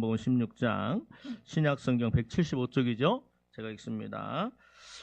복음 16장 신약성경 175쪽이죠. 제가 읽습니다.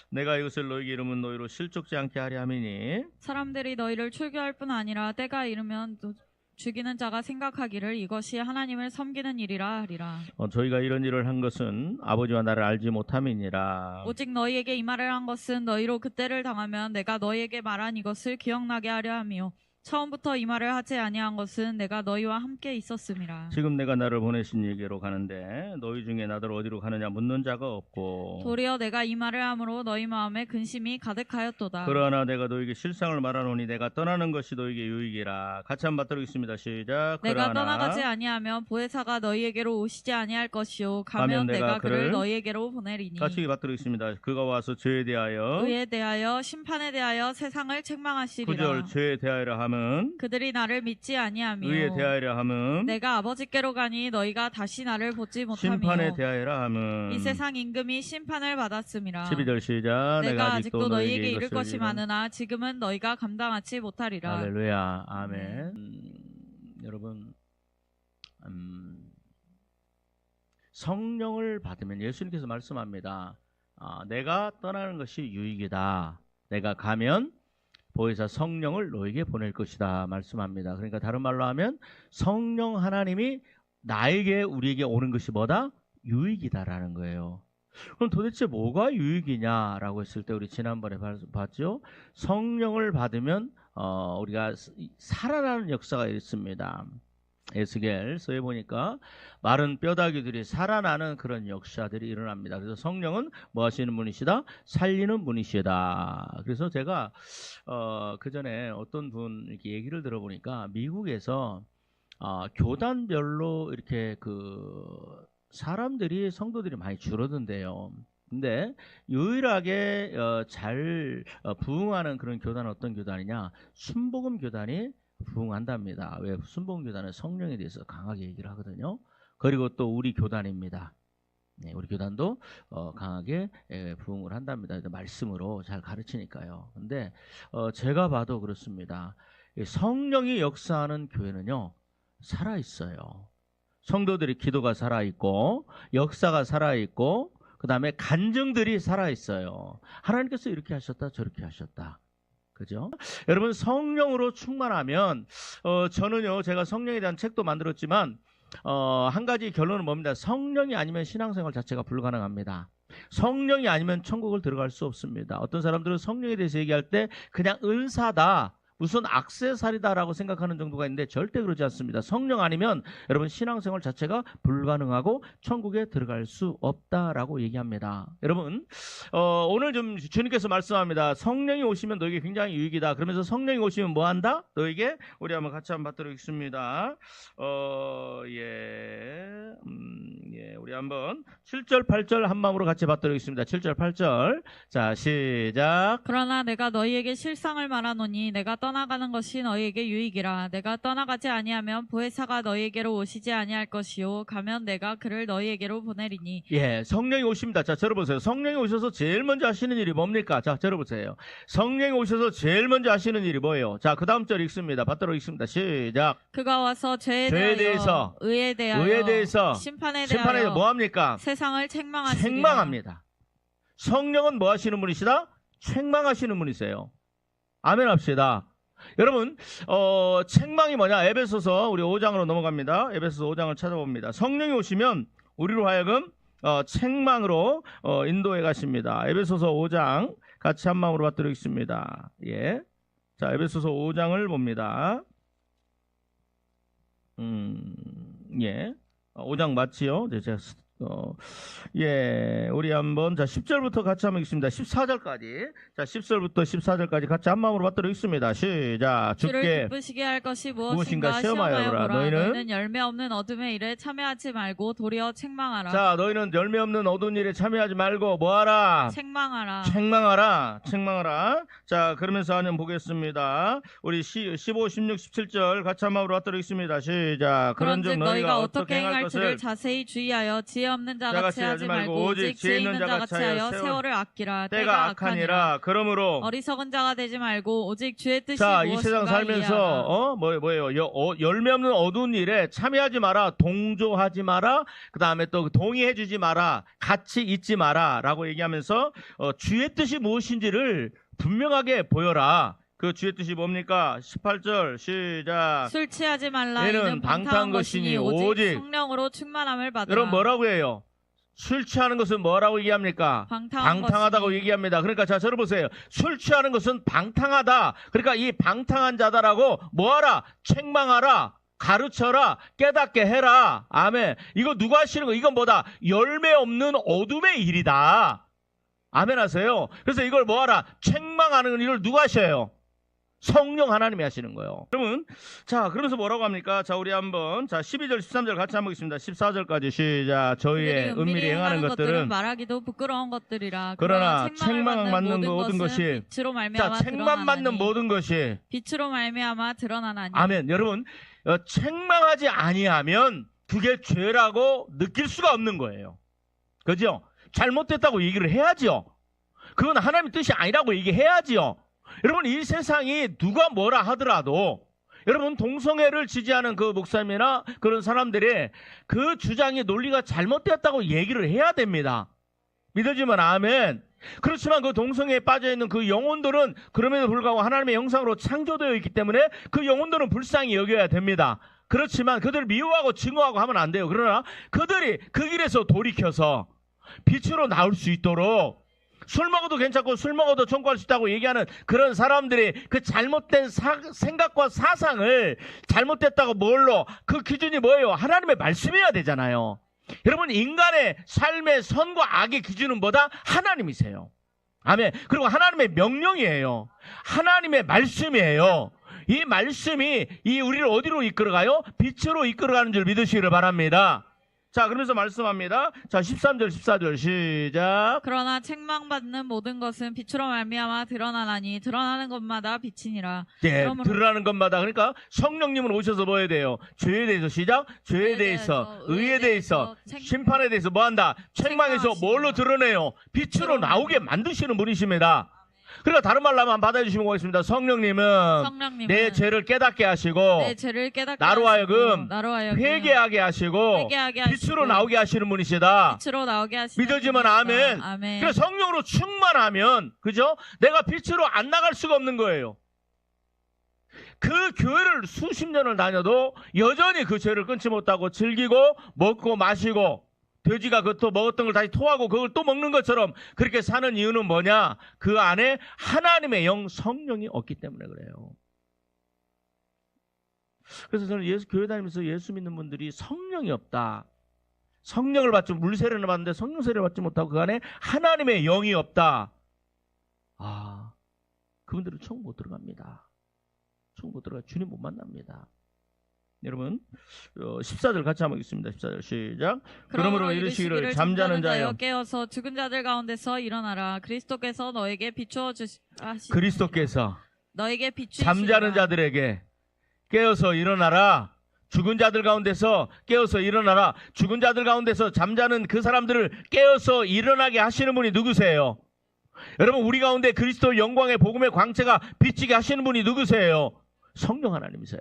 내가 이것을 너희에게 이르면 너희로 실족지 않게 하려 함이니 사람들이 너희를 출교할 뿐 아니라 때가 이르면 또 죽이는 자가 생각하기를 이것이 하나님을 섬기는 일이라 하리라. 저희가 이런 일을 한 것은 아버지와 나를 알지 못함이니라. 오직 너희에게 이 말을 한 것은 너희로 그때를 당하면 내가 너희에게 말한 이것을 기억나게 하려 함이요 처음부터 이 말을 하지 아니한 것은 내가 너희와 함께 있었음이라. 지금 내가 나를 보내신 이에게로 가는데 너희 중에 나를 어디로 가느냐 묻는 자가 없고 도리어 내가 이 말을 함으로 너희 마음에 근심이 가득하였도다. 그러나 내가 너희에게 실상을 말하노니 내가 떠나는 것이 너희에게 유익이라. 같이 한번 받들겠습니다. 시작. 내가 떠나가지 아니하면 보혜사가 너희에게로 오시지 아니할 것이요 가면 내가 그를 너희에게로 보내리니. 같이 받들겠습니다. 그가 와서 죄에 대하여 의에 대하여 심판에 대하여 세상을 책망하시리라. 9절 죄에 대하여라 함은 그들이 나를 믿지 아니하며 의에 대하여라 함은 내가 아버지께로 가니 너희가 다시 나를 보지 못하며 심판에 대하여라 함은 이 세상 임금이 심판을 받았음이라. 12절 시작. 내가 아직도 너희에게 이를 것이 많으나 지금은 너희가 감당하지 못하리라. 할렐루야. 아멘. 여러분 성령을 받으면 예수님께서 말씀합니다. 내가 떠나는 것이 유익이다. 내가 가면 보혜사 성령을 너에게 보낼 것이다 말씀합니다. 그러니까 다른 말로 하면 성령 하나님이 나에게 우리에게 오는 것이 뭐다? 유익이다라는 거예요. 그럼 도대체 뭐가 유익이냐라고 했을 때 우리 지난번에 봤죠? 성령을 받으면 우리가 살아나는 역사가 있습니다. 에스겔서에 보니까 마른 뼈다귀들이 살아나는 그런 역사들이 일어납니다. 그래서 성령은 뭐 하시는 분이시다? 살리는 분이시다. 그래서 제가 그 전에 어떤 분 이렇게 얘기를 들어보니까 미국에서 교단별로 이렇게 사람들이 성도들이 많이 줄어든대요. 근데 유일하게 잘 부흥하는 그런 교단은 어떤 교단이냐? 순복음 교단이 부흥한답니다. 왜? 순복음 교단은 성령에 대해서 강하게 얘기를 하거든요. 그리고 또 우리 교단입니다. 네, 우리 교단도 강하게 부흥을 한답니다. 말씀으로 잘 가르치니까요. 근데 제가 봐도 그렇습니다. 성령이 역사하는 교회는요, 살아있어요. 성도들의 기도가 살아있고 역사가 살아있고 그 다음에 간증들이 살아있어요. 하나님께서 이렇게 하셨다 저렇게 하셨다. 그죠? 여러분 성령으로 충만하면 저는요 제가 성령에 대한 책도 만들었지만 한 가지 결론은 뭡니다. 성령이 아니면 신앙생활 자체가 불가능합니다. 성령이 아니면 천국을 들어갈 수 없습니다. 어떤 사람들은 성령에 대해서 얘기할 때 그냥 은사다 무슨 액세서리다라고 생각하는 정도가 있는데 절대 그러지 않습니다. 성령 아니면 여러분 신앙생활 자체가 불가능하고 천국에 들어갈 수 없다라고 얘기합니다. 여러분 오늘 좀 주님께서 말씀합니다. 성령이 오시면 너에게 굉장히 유익이다. 그러면서 성령이 오시면 뭐한다? 너에게 우리 한번 같이 한번 받도록 하겠습니다. 우리 한번 7절 8절 한 마음으로 같이 받도록 하겠습니다. 7절 8절 자 시작. 그러나 내가 너희에게 실상을 말하노니 내가 떠나가는 것이 너희에게 유익이라. 내가 떠나가지 아니하면 보혜사가 너희에게로 오시지 아니할 것이요 가면 내가 그를 너희에게로 보내리니. 예, 성령이 오십니다. 자, 들어보세요. 성령이 오셔서 제일 먼저 하시는 일이 뭡니까? 자, 들어보세요. 성령이 오셔서 제일 먼저 하시는 일이 뭐예요? 자, 그 다음 절 읽습니다. 받도록 읽습니다. 시작. 그가 와서 죄에 대해서 의에 대하여 심판에 대하여 대하여 뭐 합니까? 세상을 책망하시리라. 책망합니다. 성령은 뭐 하시는 분이시다? 책망하시는 분이세요. 아멘 합시다. 여러분 책망이 뭐냐? 에베소서 우리 5장으로 넘어갑니다. 에베소서 5장을 찾아봅니다. 성령이 오시면 우리로 하여금 책망으로 인도해 가십니다. 에베소서 5장 같이 한 마음으로 받도록 하겠습니다. 예. 자, 에베소서 5장을 봅니다. 예. 5장 맞지요? 제가 우리 한번 자 10절부터 같이 한번 읽습니다. 14절까지 자 10절부터 14절까지 같이 한 마음으로 받도록 읽습니다. 시작. 주를 기쁘시게 할 것이 무엇인가 시험하여 보라. 너희는 열매 없는 어둠의 일에 참여하지 말고 도리어 책망하라. 자 너희는 열매 없는 어두운 일에 참여하지 말고 뭐하라? 책망하라. 자 그러면서 한번 보겠습니다. 우리 15, 16, 17절 같이 한 마음으로 받도록 읽습니다. 시작. 그런즉 너희가 어떻게 행할지를 자세히 주의하여 지혜 지혜 없는 자 같이 하지 말고 오직 지혜 있는 자 같이 하여 세월을 아끼라. 때가 악하니라. 그러므로 어리석은 자가 되지 말고 오직 주의 뜻이 자, 무엇인가 이 세상 살면서 뭐예요? 열매 없는 어두운 일에 참여하지 마라, 동조하지 마라, 그 다음에 또 동의해주지 마라, 같이 있지 마라라고 얘기하면서 주의 뜻이 무엇인지를 분명하게 보여라. 그 주의 뜻이 뭡니까? 18절 시작. 술 취하지 말라. 이는 방탕한 것이니 오직 성령으로 충만함을 받으라. 여러분 뭐라고 해요? 술 취하는 것은 뭐라고 얘기합니까? 방탕하다고 얘기합니다. 그러니까 자, 저를 보세요. 술 취하는 것은 방탕하다. 그러니까 이 방탕한 자다라고 뭐하라? 책망하라. 가르쳐라. 깨닫게 해라. 아멘. 이거 누가 하시는 거? 이건 뭐다? 열매 없는 어둠의 일이다. 아멘 하세요. 그래서 이걸 뭐하라? 책망하는 일을 누가 하셔요? 성령 하나님이 하시는 거예요. 여러분, 자, 그러면서 뭐라고 합니까? 자, 우리 한번, 자, 12절, 13절 같이 한번 보겠습니다. 14절까지 시작. 저희의 은밀히 행하는 것들은 말하기도 부끄러운 것들이라. 그러나 책망 맞는 모든 것이, 빛으로 말미암아 자, 책망 맞는 모든 것이 빛으로 말미암아 드러나나니. 아멘. 여러분, 책망하지 아니하면 그게 죄라고 느낄 수가 없는 거예요. 그죠? 잘못됐다고 얘기를 해야지요. 그건 하나님의 뜻이 아니라고 얘기해야지요. 여러분, 이 세상이 누가 뭐라 하더라도 여러분, 동성애를 지지하는 그 목사님이나 그런 사람들이 그 주장이 논리가 잘못되었다고 얘기를 해야 됩니다. 믿어지면 아멘. 그렇지만 그 동성애에 빠져있는 그 영혼들은 그럼에도 불구하고 하나님의 형상으로 창조되어 있기 때문에 그 영혼들은 불쌍히 여겨야 됩니다. 그렇지만 그들을 미워하고 증오하고 하면 안 돼요. 그러나 그들이 그 길에서 돌이켜서 빛으로 나올 수 있도록 술 먹어도 괜찮고 술 먹어도 청구할 수 있다고 얘기하는 그런 사람들이 그 잘못된 생각과 사상을 잘못됐다고 뭘로 그 기준이 뭐예요? 하나님의 말씀이어야 되잖아요. 여러분, 인간의 삶의 선과 악의 기준은 뭐다? 하나님이세요. 아멘. 그리고 하나님의 명령이에요. 하나님의 말씀이에요. 이 말씀이 이 우리를 어디로 이끌어가요? 빛으로 이끌어가는 줄 믿으시기를 바랍니다. 자, 그러면서 말씀합니다. 자, 13절, 14절 시작. 그러나 책망받는 모든 것은 빛으로 말미암아 드러나나니 드러나는 것마다 빛이니라. 예, 드러나는 것마다. 그러니까 성령님은 오셔서 뭐 해야 돼요? 죄에 대해서 시작. 죄에 대해서, 의에 대해서, 심판에 대해서 뭐 한다? 책망해서 뭘로 드러내요? 빛으로 나오게 만드시는 분이십니다. 그러니까 다른 말로 한번 받아주시면 고맙습니다. 성령님은 내 죄를 깨닫게 하시고 나로 하여금 회개하게 하시고 빛으로 나오게 하시는 분이시다. 믿어지면 아멘. 그러니까 성령으로 충만하면, 그죠? 내가 빛으로 안 나갈 수가 없는 거예요. 그 교회를 수십 년을 다녀도 여전히 그 죄를 끊지 못하고 즐기고 먹고 마시고 돼지가 그또 먹었던 걸 다시 토하고 그걸 또 먹는 것처럼 그렇게 사는 이유는 뭐냐? 그 안에 하나님의 영 성령이 없기 때문에 그래요. 그래서 저는 교회 다니면서 예수 믿는 분들이 성령이 없다. 성령을 받지, 물세례를 받는데 성령 세례를 받지 못하고 그 안에 하나님의 영이 없다. 아, 그분들은 천국 못 들어갑니다. 천국 못 들어가, 주님 못 만납니다. 여러분, 14절 같이 한번 읽습니다. 14절 시작. 그러므로 이르시기를 잠자는 자여 깨어서 죽은 자들 가운데서 일어나라. 그리스도께서 너에게 비추어 주시니 그리스도께서 너에게 비추시니라. 잠자는 자들에게 깨어서 일어나라. 죽은 자들 가운데서 깨어서 일어나라. 죽은 자들 가운데서 잠자는 그 사람들을 깨어서 일어나게 하시는 분이 누구세요? 여러분, 우리 가운데 그리스도 영광의 복음의 광채가 비치게 하시는 분이 누구세요? 성령 하나님이세요.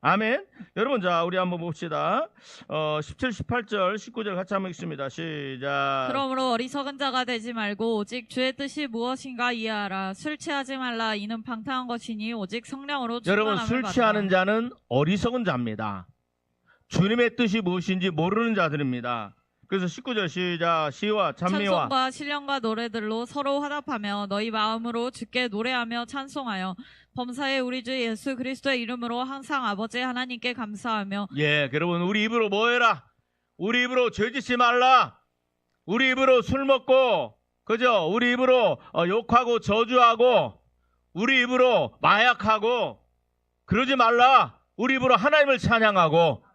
아멘. 여러분, 자, 우리 한번 봅시다. 17, 18절, 19절 같이 한번 읽습니다. 시작. 그러므로 어리석은 자가 되지 말고 오직 주의 뜻이 무엇인가 이해하라. 술 취하지 말라. 이는 방탕한 것이니 오직 성령으로 충만함을 여러분, 술 취하는 자는 어리석은 자입니다. 주님의 뜻이 무엇인지 모르는 자들입니다. 그래서 19절 시작. 시와 찬미와 찬송과 신령과 노래들로 서로 화답하며 너희 마음으로 주께 노래하며 찬송하여 범사의 우리 주 예수 그리스도의 이름으로 항상 아버지 하나님께 감사하며. 예, 여러분, 우리 입으로 뭐 해라? 우리 입으로 죄짓지 말라. 우리 입으로 술 먹고, 그죠? 우리 입으로 욕하고 저주하고, 우리 입으로 마약하고, 그러지 말라. 우리 입으로 하나님을 찬양하고,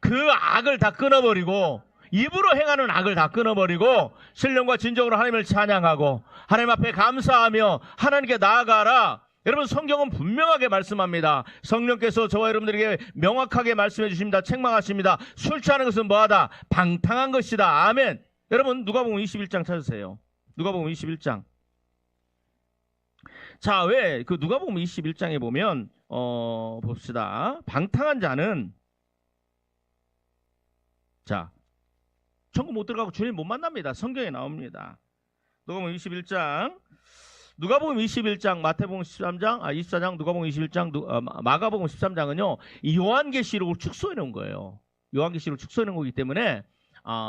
그 악을 다 끊어버리고, 입으로 행하는 악을 다 끊어버리고 신령과 진정으로 하나님을 찬양하고 하나님 앞에 감사하며 하나님께 나아가라. 여러분 성경은 분명하게 말씀합니다. 성령께서 저와 여러분들에게 명확하게 말씀해 주십니다. 책망하십니다. 술 취하는 것은 뭐하다? 방탕한 것이다. 아멘. 여러분 누가복음 21장 찾으세요. 누가복음 21장. 자, 왜 그 누가복음 21장에 보면 봅시다. 방탕한 자는 자 천국 못 들어가고 주님 못 만납니다. 성경에 나옵니다. 누가복음 21장, 누가복음 21장, 마태복음 13장, 24장, 누가복음 21장, 마가복음 13장은요, 이 요한계시록을 축소해 놓은 거예요. 요한계시록을 축소해 놓은 거기 때문에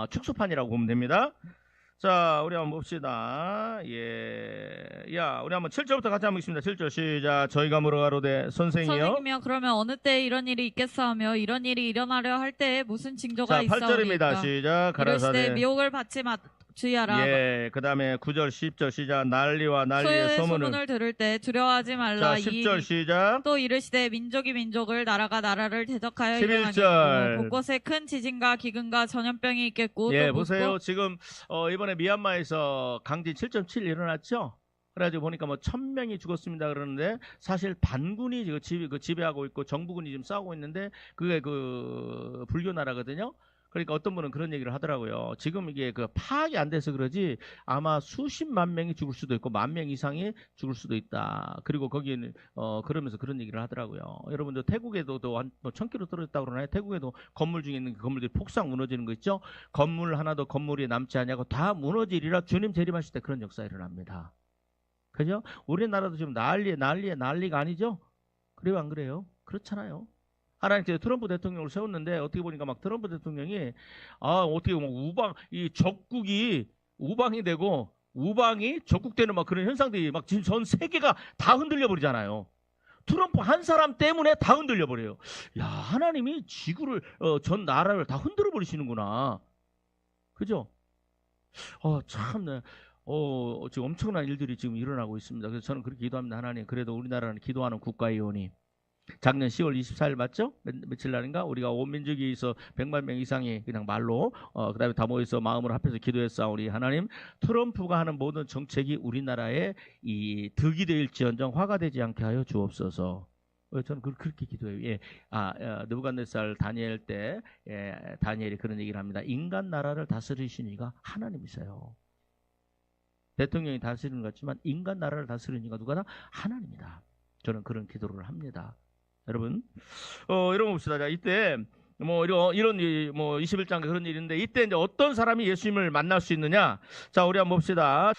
축소판이라고 보면 됩니다. 자, 우리 한번 봅시다. 우리 한번 7절부터 같이 한번 읽습니다. 7절 시작. 저희가 물어가로되 선생이여. 선생님이여 그러면 어느 때에 이런 일이 있겠사오며 이런 일이 일어나려 할 때에 무슨 징조가 자, 있사오리까? 8절입니다. 시작. 이르시되 가라사대. 미혹을 받지 주의하라. 그 다음에 9절 10절 시작. 난리와 난리의 소문을 들을 때 두려워하지 말라. 자, 10절 시작. 또 이르시되 민족이 민족을 나라가 나라를 대적하여 11절. 일어나겠고 곳곳에 큰 지진과 기근과 전염병이 있겠고 또 보세요. 지금 이번에 미얀마에서 강진 7.7 일어났죠. 그래가지고 보니까 뭐 1000명이 죽었습니다 그러는데 사실 반군이 지금 지배하고 있고 정부군이 지금 싸우고 있는데 그게 그 불교 나라거든요. 그러니까 어떤 분은 그런 얘기를 하더라고요. 지금 이게 그 파악이 안 돼서 그러지 아마 수십만 명이 죽을 수도 있고 10,000명 이상이 죽을 수도 있다. 그리고 거기에는 그러면서 그런 얘기를 하더라고요. 여러분들 태국에도 1000km 떨어졌다고 그러나요? 태국에도 건물 중에 있는 건물들이 폭삭 무너지는 거 있죠? 건물 하나도 건물이 남지 않냐고 다 무너지리라 주님 재림하실 때 그런 역사가 일어납니다. 그죠? 우리나라도 지금 난리가 아니죠? 그래요, 안 그래요? 그렇잖아요. 하나님께서 트럼프 대통령을 세웠는데 어떻게 보니까 막 트럼프 대통령이 어떻게 보면 이 적국이 우방이 되고 우방이 적국되는 막 그런 현상들이 막 지금 전 세계가 다 흔들려 버리잖아요. 트럼프 한 사람 때문에 다 흔들려 버려요. 야, 하나님이 지구를 전 나라를 다 흔들어 버리시는구나. 그죠? 참네. 지금 엄청난 일들이 지금 일어나고 있습니다. 그래서 저는 그렇게 기도합니다. 하나님, 그래도 우리나라는 기도하는 국가이오니. 작년 10월 24일 맞죠? 며칠 날인가? 우리가 온 민족이 있어 100만 명 이상이 그냥 말로 그 다음에 다 모여서 마음으로 합해서 기도했사오니 하나님 트럼프가 하는 모든 정책이 우리나라에 이 득이 되일지언정 화가 되지 않게 하여 주옵소서. 저는 그렇게 기도해요. 느부갓네살 다니엘 때 다니엘이 그런 얘기를 합니다. 인간 나라를 다스리신 이가 하나님이세요. 대통령이 다스리는 것 같지만 인간 나라를 다스리는 이가 누가다? 하나님이다. 저는 그런 기도를 합니다. 여러분, 이런 거 봅시다. 자, 이때, 이런 21장 그런 일인데, 이때 이제 어떤 사람이 예수님을 만날 수 있느냐? 자, 우리 한번 봅시다.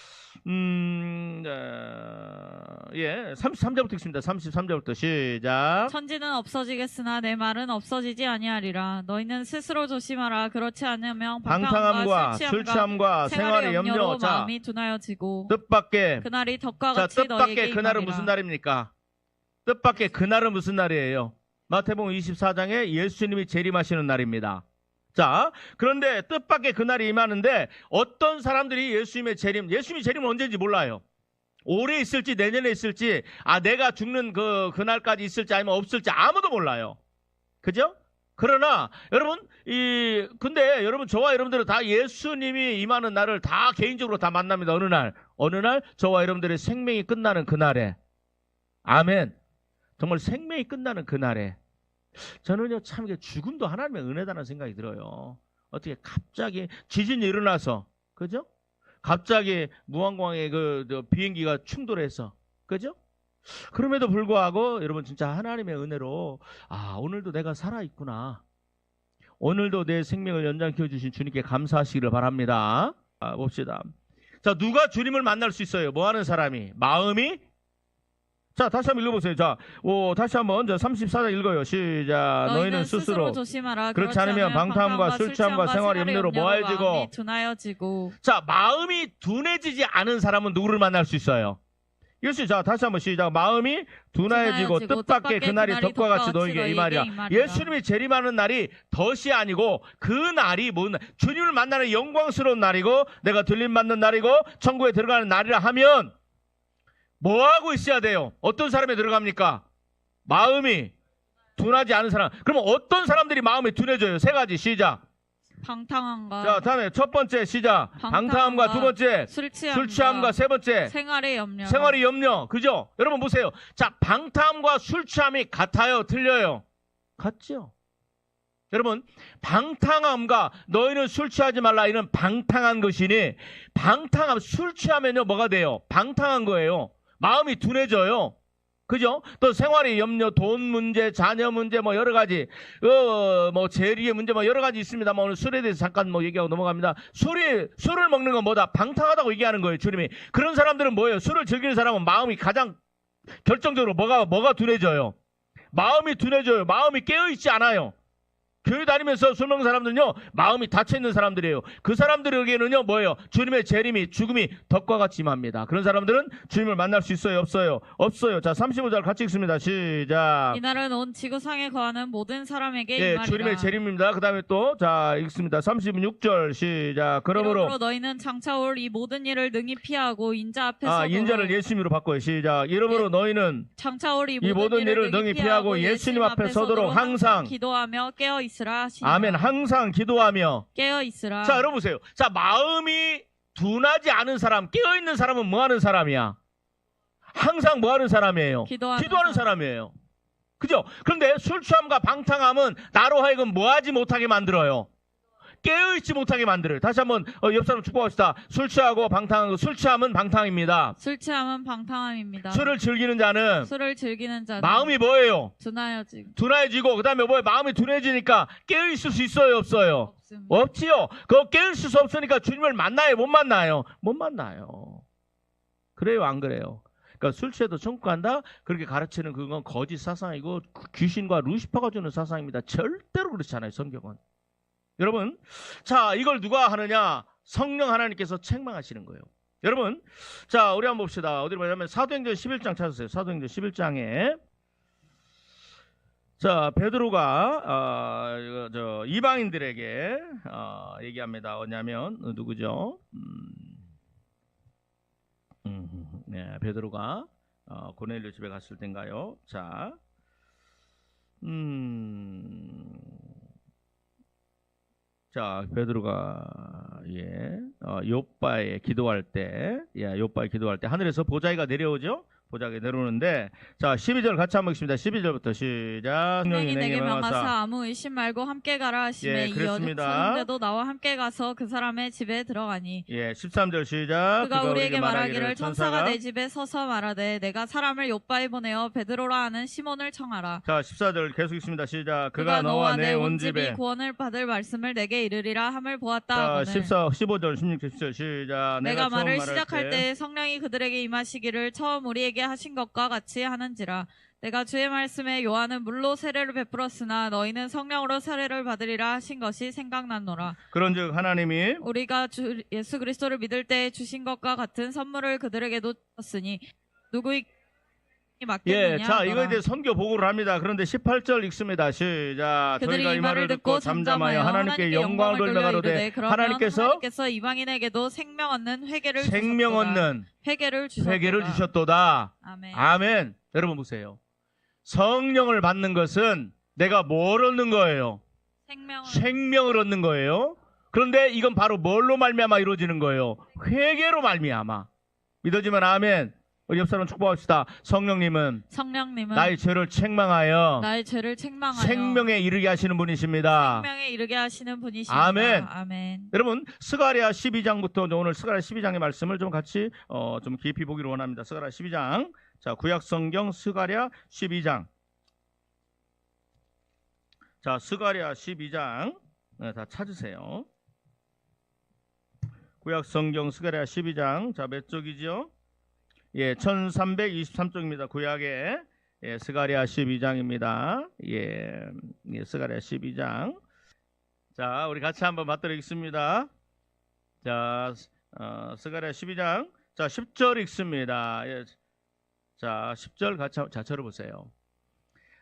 33절부터 읽습니다. 33절부터 시작. 천지는 없어지겠으나 내 말은 없어지지 아니하리라. 너희는 스스로 조심하라. 그렇지 않으면 방탕함과 술 취함과 생활의 염려. 자, 마음이 둔하여지고 뜻밖의 그날이 덕과 같이 너희에게 뜻밖의 그날은 무슨 날입니까? 뜻밖의 그날은 무슨 날이에요? 마태복음 24장에 예수님이 재림하시는 날입니다. 자, 그런데 뜻밖의 그날이 임하는데 어떤 사람들이 예수님이 재림은 언제인지 몰라요. 올해 있을지 내년에 있을지 내가 죽는 그날까지 있을지 아니면 없을지 아무도 몰라요. 그죠? 그러나 여러분 근데 여러분 저와 여러분들은 다 예수님이 임하는 날을 다 개인적으로 다 만납니다. 어느 날 저와 여러분들의 생명이 끝나는 그날에 아멘. 정말 생명이 끝나는 그날에 저는요 참 이게 죽음도 하나님의 은혜다는 생각이 들어요. 어떻게 갑자기 지진이 일어나서 그죠? 갑자기 무한공항에 비행기가 충돌해서 그죠? 그럼에도 불구하고 여러분 진짜 하나님의 은혜로 오늘도 내가 살아있구나. 오늘도 내 생명을 연장시켜 주신 주님께 감사하시기를 바랍니다. 봅시다. 자, 누가 주님을 만날 수 있어요? 뭐 하는 사람이? 마음이? 자, 다시 한번 읽어보세요. 자, 다시 한번 34장 읽어요. 시작. 너희는 스스로 조심하라. 그렇지 않으면 방탕함과 술 취함과 생활의 염려로 뭐해지고 둔하여지고. 자, 마음이 둔해지지 않은 사람은 누구를 만날 수 있어요? 예수. 자, 다시 한번 시작. 마음이 둔하여지고 뜻밖의 그날이 덕과 같이 너에게 이 말이야. 예수님이 재림하는 날이 덫이 아니고 그 날이 주님을 만나는 영광스러운 날이고 내가 들림 받는 날이고 천국에 들어가는 날이라 하면 뭐하고 있어야 돼요? 어떤 사람이 들어갑니까? 마음이 둔하지 않은 사람. 그러면 어떤 사람들이 마음이 둔해져요? 세 가지 시작. 방탕함과 자, 다음에 첫 번째 시작. 방탕함과 두 번째 술 취함과 세 번째 생활의 염려. 생활의 염려. 그죠? 여러분 보세요. 자, 방탕함과 술 취함이 같아요? 틀려요? 같죠? 여러분, 방탕함과 너희는 술 취하지 말라 이런 방탕한 것이니, 방탕함, 술 취하면요 뭐가 돼요? 방탕한 거예요. 마음이 둔해져요. 그죠? 또 생활의 염려, 돈 문제, 자녀 문제, 뭐 여러 가지, 뭐 재리의 문제, 뭐 여러 가지 있습니다. 뭐 오늘 술에 대해서 잠깐 뭐 얘기하고 넘어갑니다. 술을 먹는 건 뭐다? 방탕하다고 얘기하는 거예요, 주님이. 그런 사람들은 뭐예요? 술을 즐기는 사람은 마음이 가장 결정적으로 뭐가 둔해져요? 마음이 둔해져요. 마음이 깨어있지 않아요. 교회 다니면서 술 먹는 사람들은요, 마음이 닫혀있는 사람들이에요. 그 사람들에게는요, 뭐예요? 주님의 재림이, 죽음이 덕과 같이 임합니다. 그런 사람들은 주님을 만날 수 있어요? 없어요? 없어요. 자, 35절 같이 읽습니다. 시작. 이날은 온 지구상에 거하는 모든 사람에게 예, 임하리라. 주님의 재림입니다. 그 다음에 또, 자, 읽습니다. 36절 시작. 그러므로 너희는 장차 올 이 모든 일을 능히 피하고 인자 앞에서 인자를 예수님으로 바꿔요. 시작. 이러므로 너희는 장차 올 이 이 모든 일을 능히 피하고 예수님 앞에 서도록 항상 기도하며 깨어 있으라 하시니라. 아멘. 항상 기도하며 깨어 있으라. 자, 여러분 보세요. 자, 마음이 둔하지 않은 사람, 깨어있는 사람은 뭐 하는 사람이야? 항상 뭐 하는 사람이에요? 기도하는 사람이에요. 그죠? 그런데 술 취함과 방탕함은 나로 하여금 뭐 하지 못하게 만들어요? 깨어있지 못하게 만들어요. 다시 한번 옆 사람 축복합시다. 술 취하고 방탕한 술 취함은 방탕입니다. 술 취함은 방탕함입니다. 술을 즐기는 자는 마음이 뭐예요? 둔해지고 그 다음에 뭐예요? 마음이 둔해지니까 깨어있을 수 있어요? 없어요? 없습니다. 없지요. 그거 깨어있을 수 없으니까 주님을 만나요? 못 만나요? 못 만나요. 그래요? 안 그래요? 그러니까 술 취해도 천국 간다? 그렇게 가르치는 그건 거짓 사상이고 귀신과 루시퍼가 주는 사상입니다. 절대로 그렇지 않아요, 성경은. 여러분, 자, 이걸 누가 하느냐? 성령 하나님께서 책망하시는 거예요. 여러분, 자, 우리 한번 봅시다. 어디로 가냐면 사도행전 11장 찾으세요. 사도행전 11장에 자, 베드로가 이방인들에게 얘기합니다. 뭐냐면 누구죠? 네, 베드로가 고넬료 집에 갔을 땐가요? 자, 자, 베드로가 욥바에 기도할 때, 욥바에 기도할 때 하늘에서 보자기가 내려오죠. 보자기가 내려오는데, 자, 12절 같이 한번 읽습니다. 12절부터 시작. 성령이 내게 명하사 아무 의심 말고 함께 가라 하시매 이어 형제도 나와 함께 가서 그 사람의 집에 들어가니. 예, 13절 시작. 그가 우리에게 말하기를 천사가 내 집에 서서 말하되 내가 사람을 욥바에 보내어 베드로라 하는 시몬을 청하라. 자, 14절 계속 읽습니다. 시작. 그가 너와 내 온 집에 구원을 받을 말씀을 내게 이르리라 함을 보았다. 자, 하거늘. 15절 16절 17절 시작. 내가 말을 시작할 때 성령이 그들에게 임하시기를 처음 우리에게 하신 것과 같이 하는지라. 내가 주의 말씀에 요한은 물로 세례를 베풀었으나 너희는 성령으로 세례를 받으리라 하신 것이 생각났노라. 그런즉 하나님이 우리가 주 예수 그리스도를 믿을 때 주신 것과 같은 선물을 그들에게도 줬으니 누구에게 맡겼느냐. 자, 이거에 대해 선교 보고를 합니다. 그런데 18절 읽습니다. 시작. 저희가 이 말을 듣고 잠잠하여 하나님께 영광을 돌려 가로되 하나님께서 이방인에게도 생명 얻는 회개를 주셨도다. 아멘. 아멘. 여러분 보세요. 성령을 받는 것은 내가 뭘 얻는 거예요? 생명을 얻는 거예요. 그런데 이건 바로 뭘로 말미암아 이루어지는 거예요? 회개로 말미암아. 믿어지면 아멘. 우리 옆 사람 축복합시다. 성령님은 나의 죄를 책망하여 생명에 이르게 하시는 분이십니다. 아멘. 여러분, 스가랴 12장부터 오늘 스가랴 12장의 말씀을 좀 같이 좀 깊이 보기를 원합니다. 스가랴 12장. 자, 구약 성경 스가랴 12장. 자, 스가랴 12장. 다 찾으세요. 구약 성경 스가랴 12장. 자, 몇 쪽이죠? 1323쪽입니다. 구약의 스가랴 12장입니다. 스가랴 12장. 자, 우리 같이 한번 받도록 읽습니다. 자, 스가랴 12장. 자, 10절 읽습니다. 자, 10절 같이 들어보세요.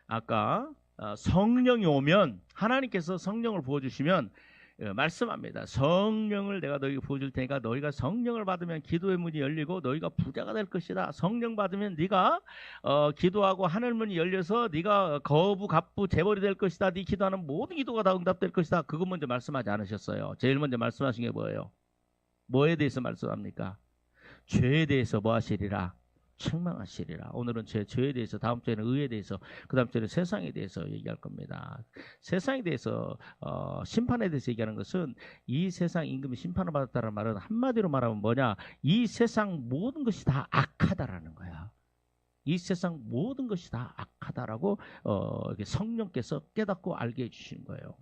아까 성령이 오면 하나님께서 성령을 부어주시면 말씀합니다. 성령을 내가 너희에게 부어줄 테니까 너희가 성령을 받으면 기도의 문이 열리고 너희가 부자가 될 것이다. 성령 받으면 네가 기도하고 하늘 문이 열려서 네가 거부 갑부 재벌이 될 것이다. 네 기도하는 모든 기도가 다 응답될 것이다. 그거 먼저 말씀하지 않으셨어요. 제일 먼저 말씀하신 게 뭐예요? 뭐에 대해서 말씀합니까? 죄에 대해서 뭐 하시리라? 책망하시리라. 오늘은 죄에 대해서, 다음 주에는 의에 대해서, 그 다음 주에는 세상에 대해서 얘기할 겁니다. 세상에 대해서 심판에 대해서 얘기하는 것은 이 세상 임금이 심판을 받았다는 말은 한마디로 말하면 뭐냐? 이 세상 모든 것이 다 악하다라는 거야. 이 세상 모든 것이 다 악하다라고 성령께서 깨닫고 알게 해주시는 거예요.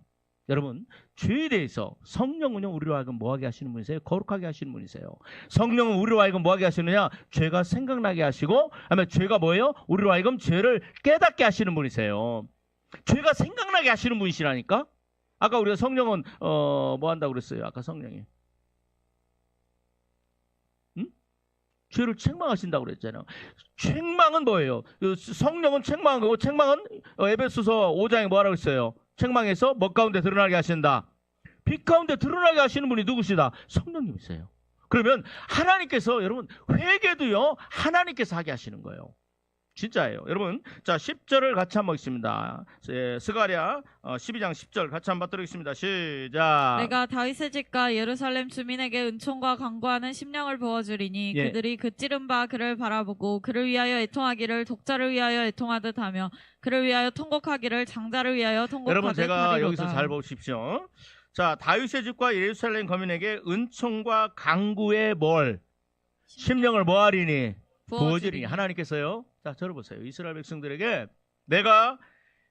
여러분, 죄에 대해서 성령은요 우리로 하여금 뭐하게 하시는 분이세요? 거룩하게 하시는 분이세요. 성령은 우리로 하여금 뭐하게 하시느냐? 죄가 생각나게 하시고, 아니면 죄가 뭐예요? 우리로 하여금 죄를 깨닫게 하시는 분이세요. 죄가 생각나게 하시는 분이시라니까. 아까 우리가 성령은 뭐 한다고 그랬어요? 아까 성령이 죄를 책망하신다고 그랬잖아요. 책망은 뭐예요? 성령은 책망한 거고, 책망은 에베소서 5장에 뭐라고 했어요? 책망해서 뭐 가운데 드러나게 하신다. 빛 가운데 드러나게 하시는 분이 누구시다? 성령님이세요. 그러면 하나님께서, 여러분, 회개도요 하나님께서 하게 하시는 거예요. 진짜예요. 여러분, 자 10절을 같이 한번 읽습니다. 스가랴 12장 10절 같이 한번 들으겠습니다. 시작. 내가 다윗의 집과 예루살렘 주민에게 은총과 강구하는 심령을 부어주리니 예. 그들이 그 찌른 바 그를 바라보고 그를 위하여 애통하기를 독자를 위하여 애통하듯 하며 그를 위하여 통곡하기를 장자를 위하여 통곡하듯 여러분, 제가 하리로다. 여기서 잘 보십시오. 자, 다윗의 집과 예루살렘 거민에게 은총과 강구의 뭘? 심령을 뭐하리니? 부어주리니. 하나님께서요. 자, 저를 보세요. 이스라엘 백성들에게, 내가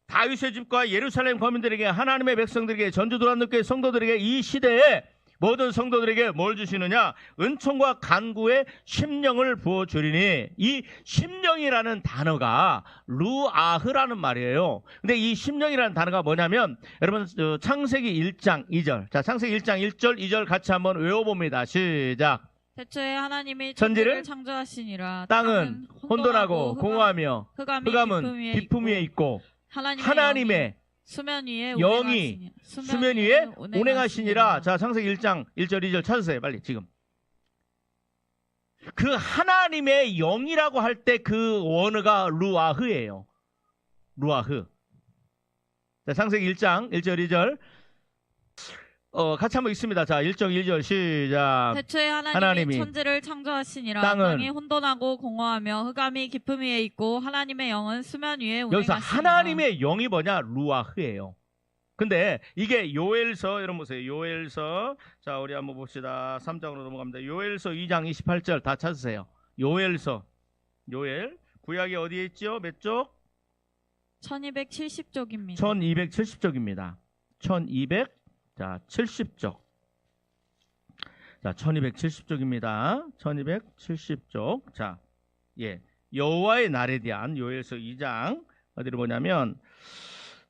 다윗의 집과 예루살렘 거민들에게, 하나님의 백성들에게, 전주도란교회 성도들에게, 이 시대에 모든 성도들에게 뭘 주시느냐? 은총과 간구의 심령을 부어주리니. 이 심령이라는 단어가 루아흐라는 말이에요. 근데 이 심령이라는 단어가 뭐냐면, 여러분 창세기 1장 2절. 자, 창세기 1장 1절 2절 같이 한번 외워봅니다. 시작. 태초에 하나님이 천지를 천지를 창조하시니라. 땅은 혼돈하고 공허하며 흑암이 깊음 위에 있고 하나님의 수면 위에 영이 수면 위에 운행하시니라. 자, 창세기 1장 1절 2절 찾으세요. 빨리 지금. 그 하나님의 영이라고 할 때 그 원어가 루아흐예요. 루아흐. 자, 창세기 1장 1절 2절 같이 한번 읽습니다. 자, 1절 1절 시작. 태초에 하나님이 천지를 창조하시니라. 땅이 혼돈하고 공허하며 흑암이 깊음 위에 있고 하나님의 영은 수면 위에 운행하시니라. 여기서 하나님의 영이 뭐냐? 루아흐예요. 근데 이게 요엘서, 여러분 보세요. 요엘서, 자, 우리 한번 봅시다. 3장으로 넘어갑니다. 요엘서 2장 28절 다 찾으세요. 요엘서, 요엘 구약이 어디에 있죠? 몇 쪽? 1270쪽입니다. 1270쪽입니다. 1270쪽. 자, 1270쪽입니다. 1270쪽. 자, 예. 여호와의 날에 대한 요엘서 2장 어디를 보냐면,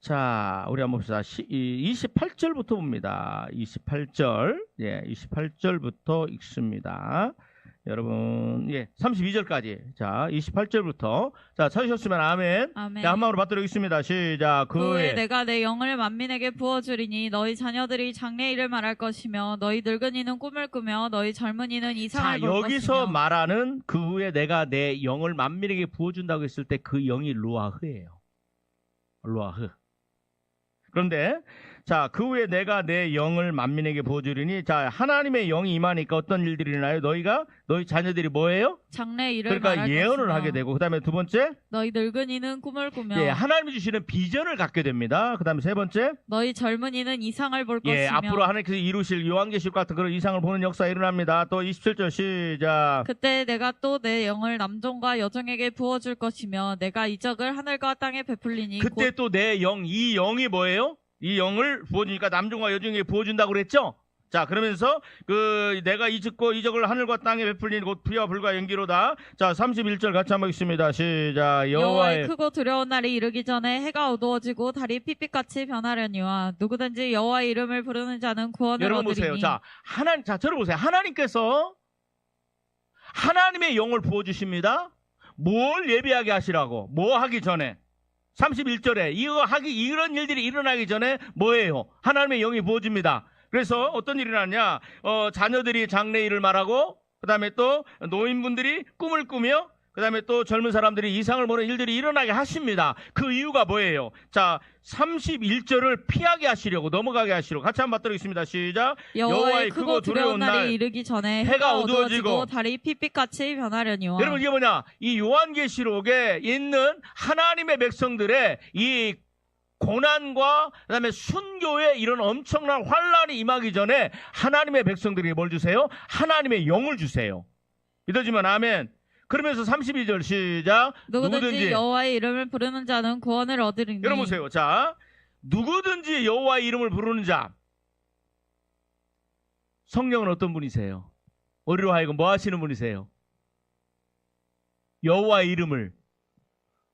자, 우리 한번 봅시다. 28절부터 봅니다. 28절. 예, 28절부터 읽습니다. 여러분, 예, 32절까지. 자, 28절부터. 자, 찾으셨으면 아멘. 아멘. 자, 한 마음으로 받들어 있습니다. 시작. 그 후에 내가 내 영을 만민에게 부어주리니 너희 자녀들이 장래일을 말할 것이며 너희 늙은이는 꿈을 꾸며 너희 젊은이는 이상을 볼 것이며. 여기서 말하는 그 후에 내가 내 영을 만민에게 부어준다고 했을 때 그 영이 루아흐예요. 루아흐. 그런데 자, 그 후에 내가 내 영을 만민에게 부어주리니, 자, 하나님의 영이 임하니까 어떤 일들이 일어나요? 너희 자녀들이 뭐예요? 장래 일을 그러니까 말할 예언을 것이며. 하게 되고, 그 다음에 두 번째, 너희 늙은이는 꿈을 꾸며. 예, 하나님이 주시는 비전을 갖게 됩니다. 그 다음에 세 번째, 너희 젊은이는 이상을 볼 예, 것이며. 앞으로 하나님께서 이루실 요한계시록 같은 그런 이상을 보는 역사가 일어납니다. 또 27절 시작. 그때 내가 또 내 영을 남종과 여종에게 부어줄 것이며 내가 이적을 하늘과 땅에 베풀리니. 그때 또 내 영, 이 영이 뭐예요? 이 영을 부어주니까 남종과 여종에게 부어준다고 그랬죠? 자, 그러면서 내가 이적을 하늘과 땅에 베풀리니 곧 피와 불과 연기로다. 자, 31절 같이 한번 읽습니다. 시작. 여호와의 크고 두려운 날이 이르기 전에 해가 어두워지고 달이 핏빛같이 변하려니와 누구든지 여호와의 이름을 부르는 자는 구원을 여러분 얻으리니. 보세요. 자, 저를 보세요. 하나님께서 하나님의 영을 부어주십니다. 뭘 예비하게 하시라고? 뭐 하기 전에? 31절에 이런 일들이 일어나기 전에 뭐예요? 하나님의 영이 부어집니다. 그래서 어떤 일이 났냐? 자녀들이 장래일을 말하고, 그 다음에 또 노인분들이 꿈을 꾸며, 그 다음에 또 젊은 사람들이 이상을 보는 일들이 일어나게 하십니다. 그 이유가 뭐예요? 자, 31절을 피하게 하시려고, 넘어가게 하시려고. 같이 한번 받들겠습니다. 시작. 여호와의 크고 두려운 날이 이르기 전에 해가 어두워지고 달이 핏빛같이 변하려니와. 여러분, 이게 뭐냐? 이 요한계시록에 있는 하나님의 백성들의 이 고난과 그다음에 순교의 이런 엄청난 환란이 임하기 전에 하나님의 백성들이 뭘 주세요? 하나님의 영을 주세요. 믿어지면 아멘. 그러면서 32절 시작. 누구든지 여호와의 이름을 부르는 자는 구원을 얻으리니. 여러분 보세요. 자, 누구든지 여호와의 이름을 부르는 자. 성령은 어떤 분이세요? 우리로 하여금 뭐 하시는 분이세요? 여호와의 이름을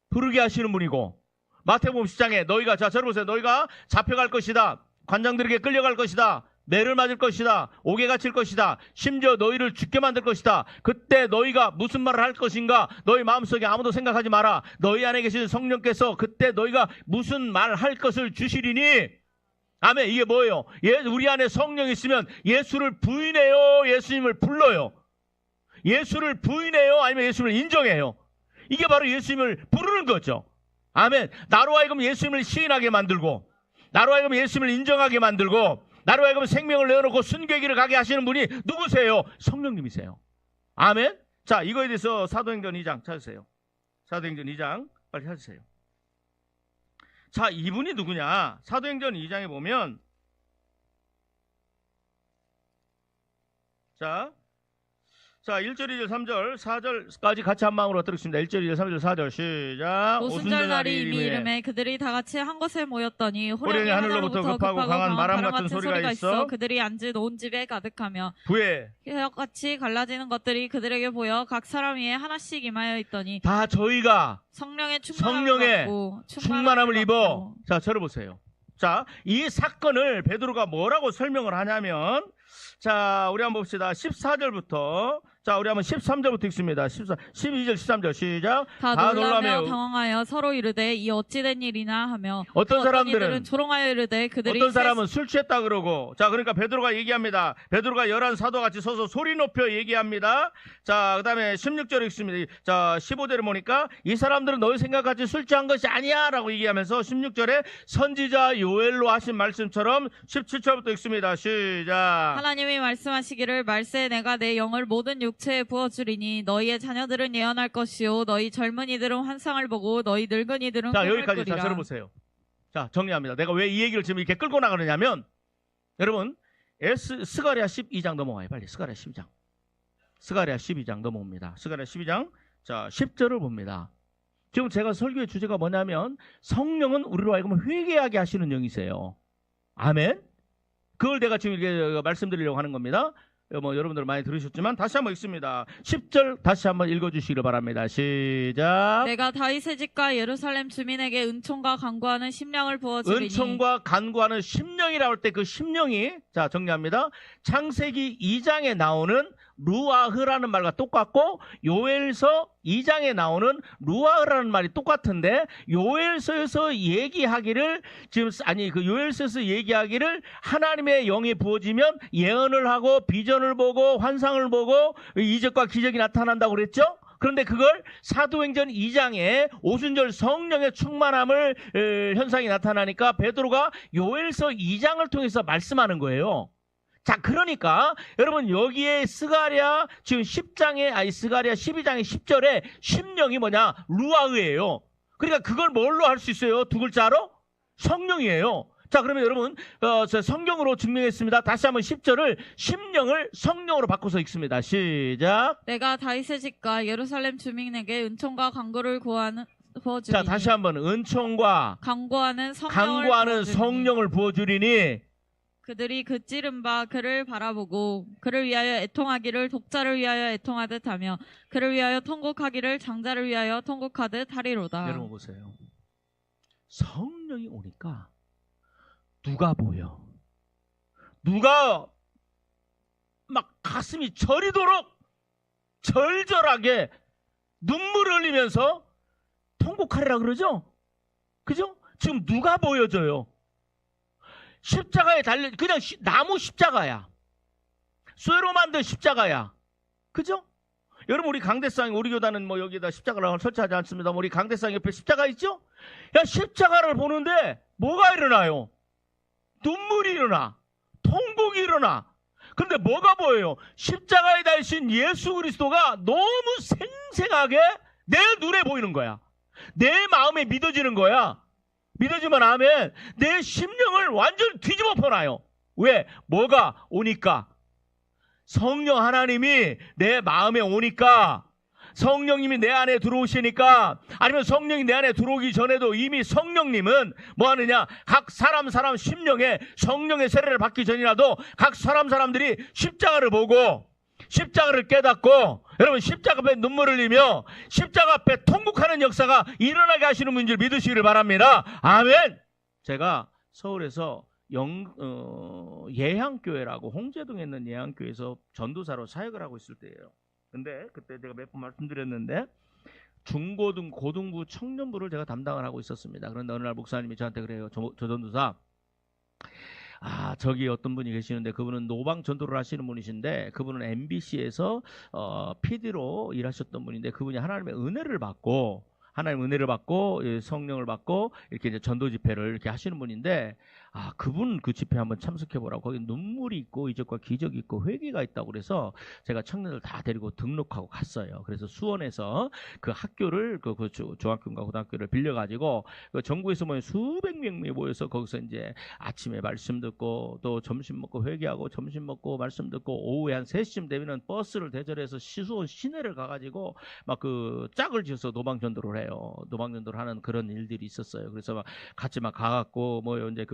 부르게 하시는 분이고, 마태복음 10장에 너희가, 자, 저를 보세요. 너희가 잡혀갈 것이다. 관장들에게 끌려갈 것이다. 매를 맞을 것이다. 옥에 갇힐 것이다. 심지어 너희를 죽게 만들 것이다. 그때 너희가 무슨 말을 할 것인가? 너희 마음속에 아무도 생각하지 마라. 너희 안에 계신 성령께서 그때 너희가 무슨 말 할 것을 주시리니. 아멘. 이게 뭐예요? 우리 안에 성령이 있으면 예수를 부인해요? 예수님을 불러요? 예수를 부인해요? 아니면 예수님을 인정해요? 이게 바로 예수님을 부르는 거죠. 아멘. 나로 하여금 예수님을 시인하게 만들고, 나로 하여금 예수님을 인정하게 만들고, 나로 하여금 생명을 내어놓고 순교의 길을 가게 하시는 분이 누구세요? 성령님이세요. 아멘. 자, 이거에 대해서 사도행전 2장 찾으세요. 사도행전 2장 빨리 찾으세요. 자, 이분이 누구냐? 사도행전 2장에 보면, 자 1절, 2절, 3절, 4절까지 같이 한 마음으로 들었습니다. 1절, 2절, 3절, 4절 시작. 오순절 날이 이미 이름에 그들이 다 같이 한 곳에 모였더니 호련히 하늘로부터 급하고 강한 바람 같은 소리가 있어 그들이 앉은 온 집에 가득하며 부에 혀같이 갈라지는 것들이 그들에게 보여 각 사람 위에 하나씩 임하여 있더니 다 저희가 성령의 충만함을 입어. 자, 저를 보세요. 자, 이 사건을 베드로가 뭐라고 설명을 하냐면, 자, 우리 한번 봅시다. 14절부터, 자, 우리 한번 13절부터 읽습니다. 12절, 13절 시작. 다 놀라며 당황하여 서로 이르되 이 어찌된 일이나 하며, 어떤 사람들은 조롱하여 이르되 그들이 어떤 사람은 술 취했다 그러고, 자, 그러니까 베드로가 얘기합니다. 베드로가 11 사도같이 서서 소리 높여 얘기합니다. 자, 그 다음에 16절 읽습니다. 자, 15절에 보니까 이 사람들은 너희 생각같이 술 취한 것이 아니야 라고 얘기하면서 16절에 선지자 요엘로 하신 말씀처럼 17절부터 읽습니다. 시작. 하나님이 말씀하시기를 말세 내가 내 영을 모든 육체에 부어주리니 너희의 자녀들은 예언할 것이요 너희 젊은이들은 환상을 보고 너희 늙은이들은 자, 꿈을 여기까지. 꾸리라. 자, 들어보세요. 자, 정리합니다. 내가 왜 이 얘기를 지금 이렇게 끌고 나가느냐면, 여러분, 스가랴 12장 넘어와요. 빨리 스가랴 12장. 스가랴 12장 넘어옵니다. 스가랴 12장, 자, 10절을 봅니다. 지금 제가 설교의 주제가 뭐냐면, 성령은 우리로 하여금 회개하게 하시는 영이세요. 아멘. 그걸 내가 지금 이렇게 말씀드리려고 하는 겁니다. 여러분들 많이 들으셨지만 다시 한번 읽습니다. 10절 다시 한번 읽어주시기를 바랍니다. 시작. 내가 다윗의 집과 예루살렘 주민에게 은총과 간구하는 심령을 부어주리니. 은총과 간구하는 심령이라고 할 때 그 심령이, 자, 정리합니다. 창세기 2장에 나오는 루아흐라는 말과 똑같고, 요엘서 2장에 나오는 루아흐라는 말이 똑같은데, 요엘서에서 얘기하기를 요엘서에서 얘기하기를 하나님의 영이 부어지면 예언을 하고 비전을 보고 환상을 보고 이적과 기적이 나타난다고 그랬죠? 그런데 그걸 사도행전 2장에 오순절 성령의 충만함을 현상이 나타나니까 베드로가 요엘서 2장을 통해서 말씀하는 거예요. 자, 그러니까 여러분 여기에 스가랴 지금 스가랴 12장의 10절에 심령이 뭐냐? 루아흐예요. 그러니까 그걸 뭘로 할 수 있어요? 두 글자로? 성령이에요. 자, 그러면 여러분 성경으로 증명했습니다. 다시 한번 10절을 심령을 성령으로 바꿔서 읽습니다. 시작. 내가 다윗의 집과 예루살렘 주민에게 은총과 간구를 부어주리니. 자, 다시 한번 은총과 간구하는 성령을 부어주리니. 그들이 그 찌른 바 그를 바라보고 그를 위하여 애통하기를 독자를 위하여 애통하듯 하며 그를 위하여 통곡하기를 장자를 위하여 통곡하듯 하리로다. 여러분 보세요. 성령이 오니까 누가 보여? 누가 막 가슴이 저리도록 절절하게 눈물을 흘리면서 통곡하리라 그러죠? 그죠? 지금 누가 보여줘요? 십자가에 달려 그냥 나무 십자가야. 쇠로 만든 십자가야. 그죠? 여러분 우리 강대상 우리 교단은 뭐 여기다 십자가를 설치하지 않습니다. 우리 강대상 옆에 십자가 있죠? 야 십자가를 보는데 뭐가 일어나요? 눈물이 일어나. 통곡이 일어나. 근데 뭐가 보여요? 십자가에 달린 예수 그리스도가 너무 생생하게 내 눈에 보이는 거야. 내 마음에 믿어지는 거야. 믿어지면 아멘. 내 심령을 완전히 뒤집어 펴놔요. 왜? 뭐가 오니까? 성령 하나님이 내 마음에 오니까, 성령님이 내 안에 들어오시니까, 아니면 성령이 내 안에 들어오기 전에도 이미 성령님은 뭐 하느냐? 각 사람 심령에 성령의 세례를 받기 전이라도 각 사람들이 십자가를 보고 십자가를 깨닫고 여러분 십자가 앞에 눈물을 흘리며 십자가 앞에 통곡하는 역사가 일어나게 하시는 분인 줄 믿으시기를 바랍니다. 아멘. 제가 서울에서 예향교회라고 홍제동에 있는 예향교회에서 전도사로 사역을 하고 있을 때예요. 근데 그때 제가 몇 번 말씀드렸는데 중고등 고등부 청년부를 제가 담당을 하고 있었습니다. 그런데 어느 날 목사님이 저한테 그래요. 저 전도사, 저기 어떤 분이 계시는데 그분은 노방 전도를 하시는 분이신데 그분은 MBC에서 PD로 일하셨던 분인데 그분이 하나님의 은혜를 받고 성령을 받고 이렇게 이제 전도 집회를 이렇게 하시는 분인데 그분 그 집회 한번 참석해 보라고. 거기 눈물이 있고 이적과 기적이 있고 회개가 있다고 그래서 제가 청년들 다 데리고 등록하고 갔어요. 그래서 수원에서 그 학교를 그 중학교인가 고등학교를 빌려 가지고 그 전국에서 모인 수백 명이 모여서 거기서 이제 아침에 말씀 듣고 또 점심 먹고 회개하고 점심 먹고 말씀 듣고 오후에 한 3시쯤 되면은 버스를 대절해서 수원 시내를 가 가지고 막 그 짝을 지어서 노방 전도를 해요. 노방 전도를 하는 그런 일들이 있었어요. 그래서 막 같이 막 가갖고 뭐 이제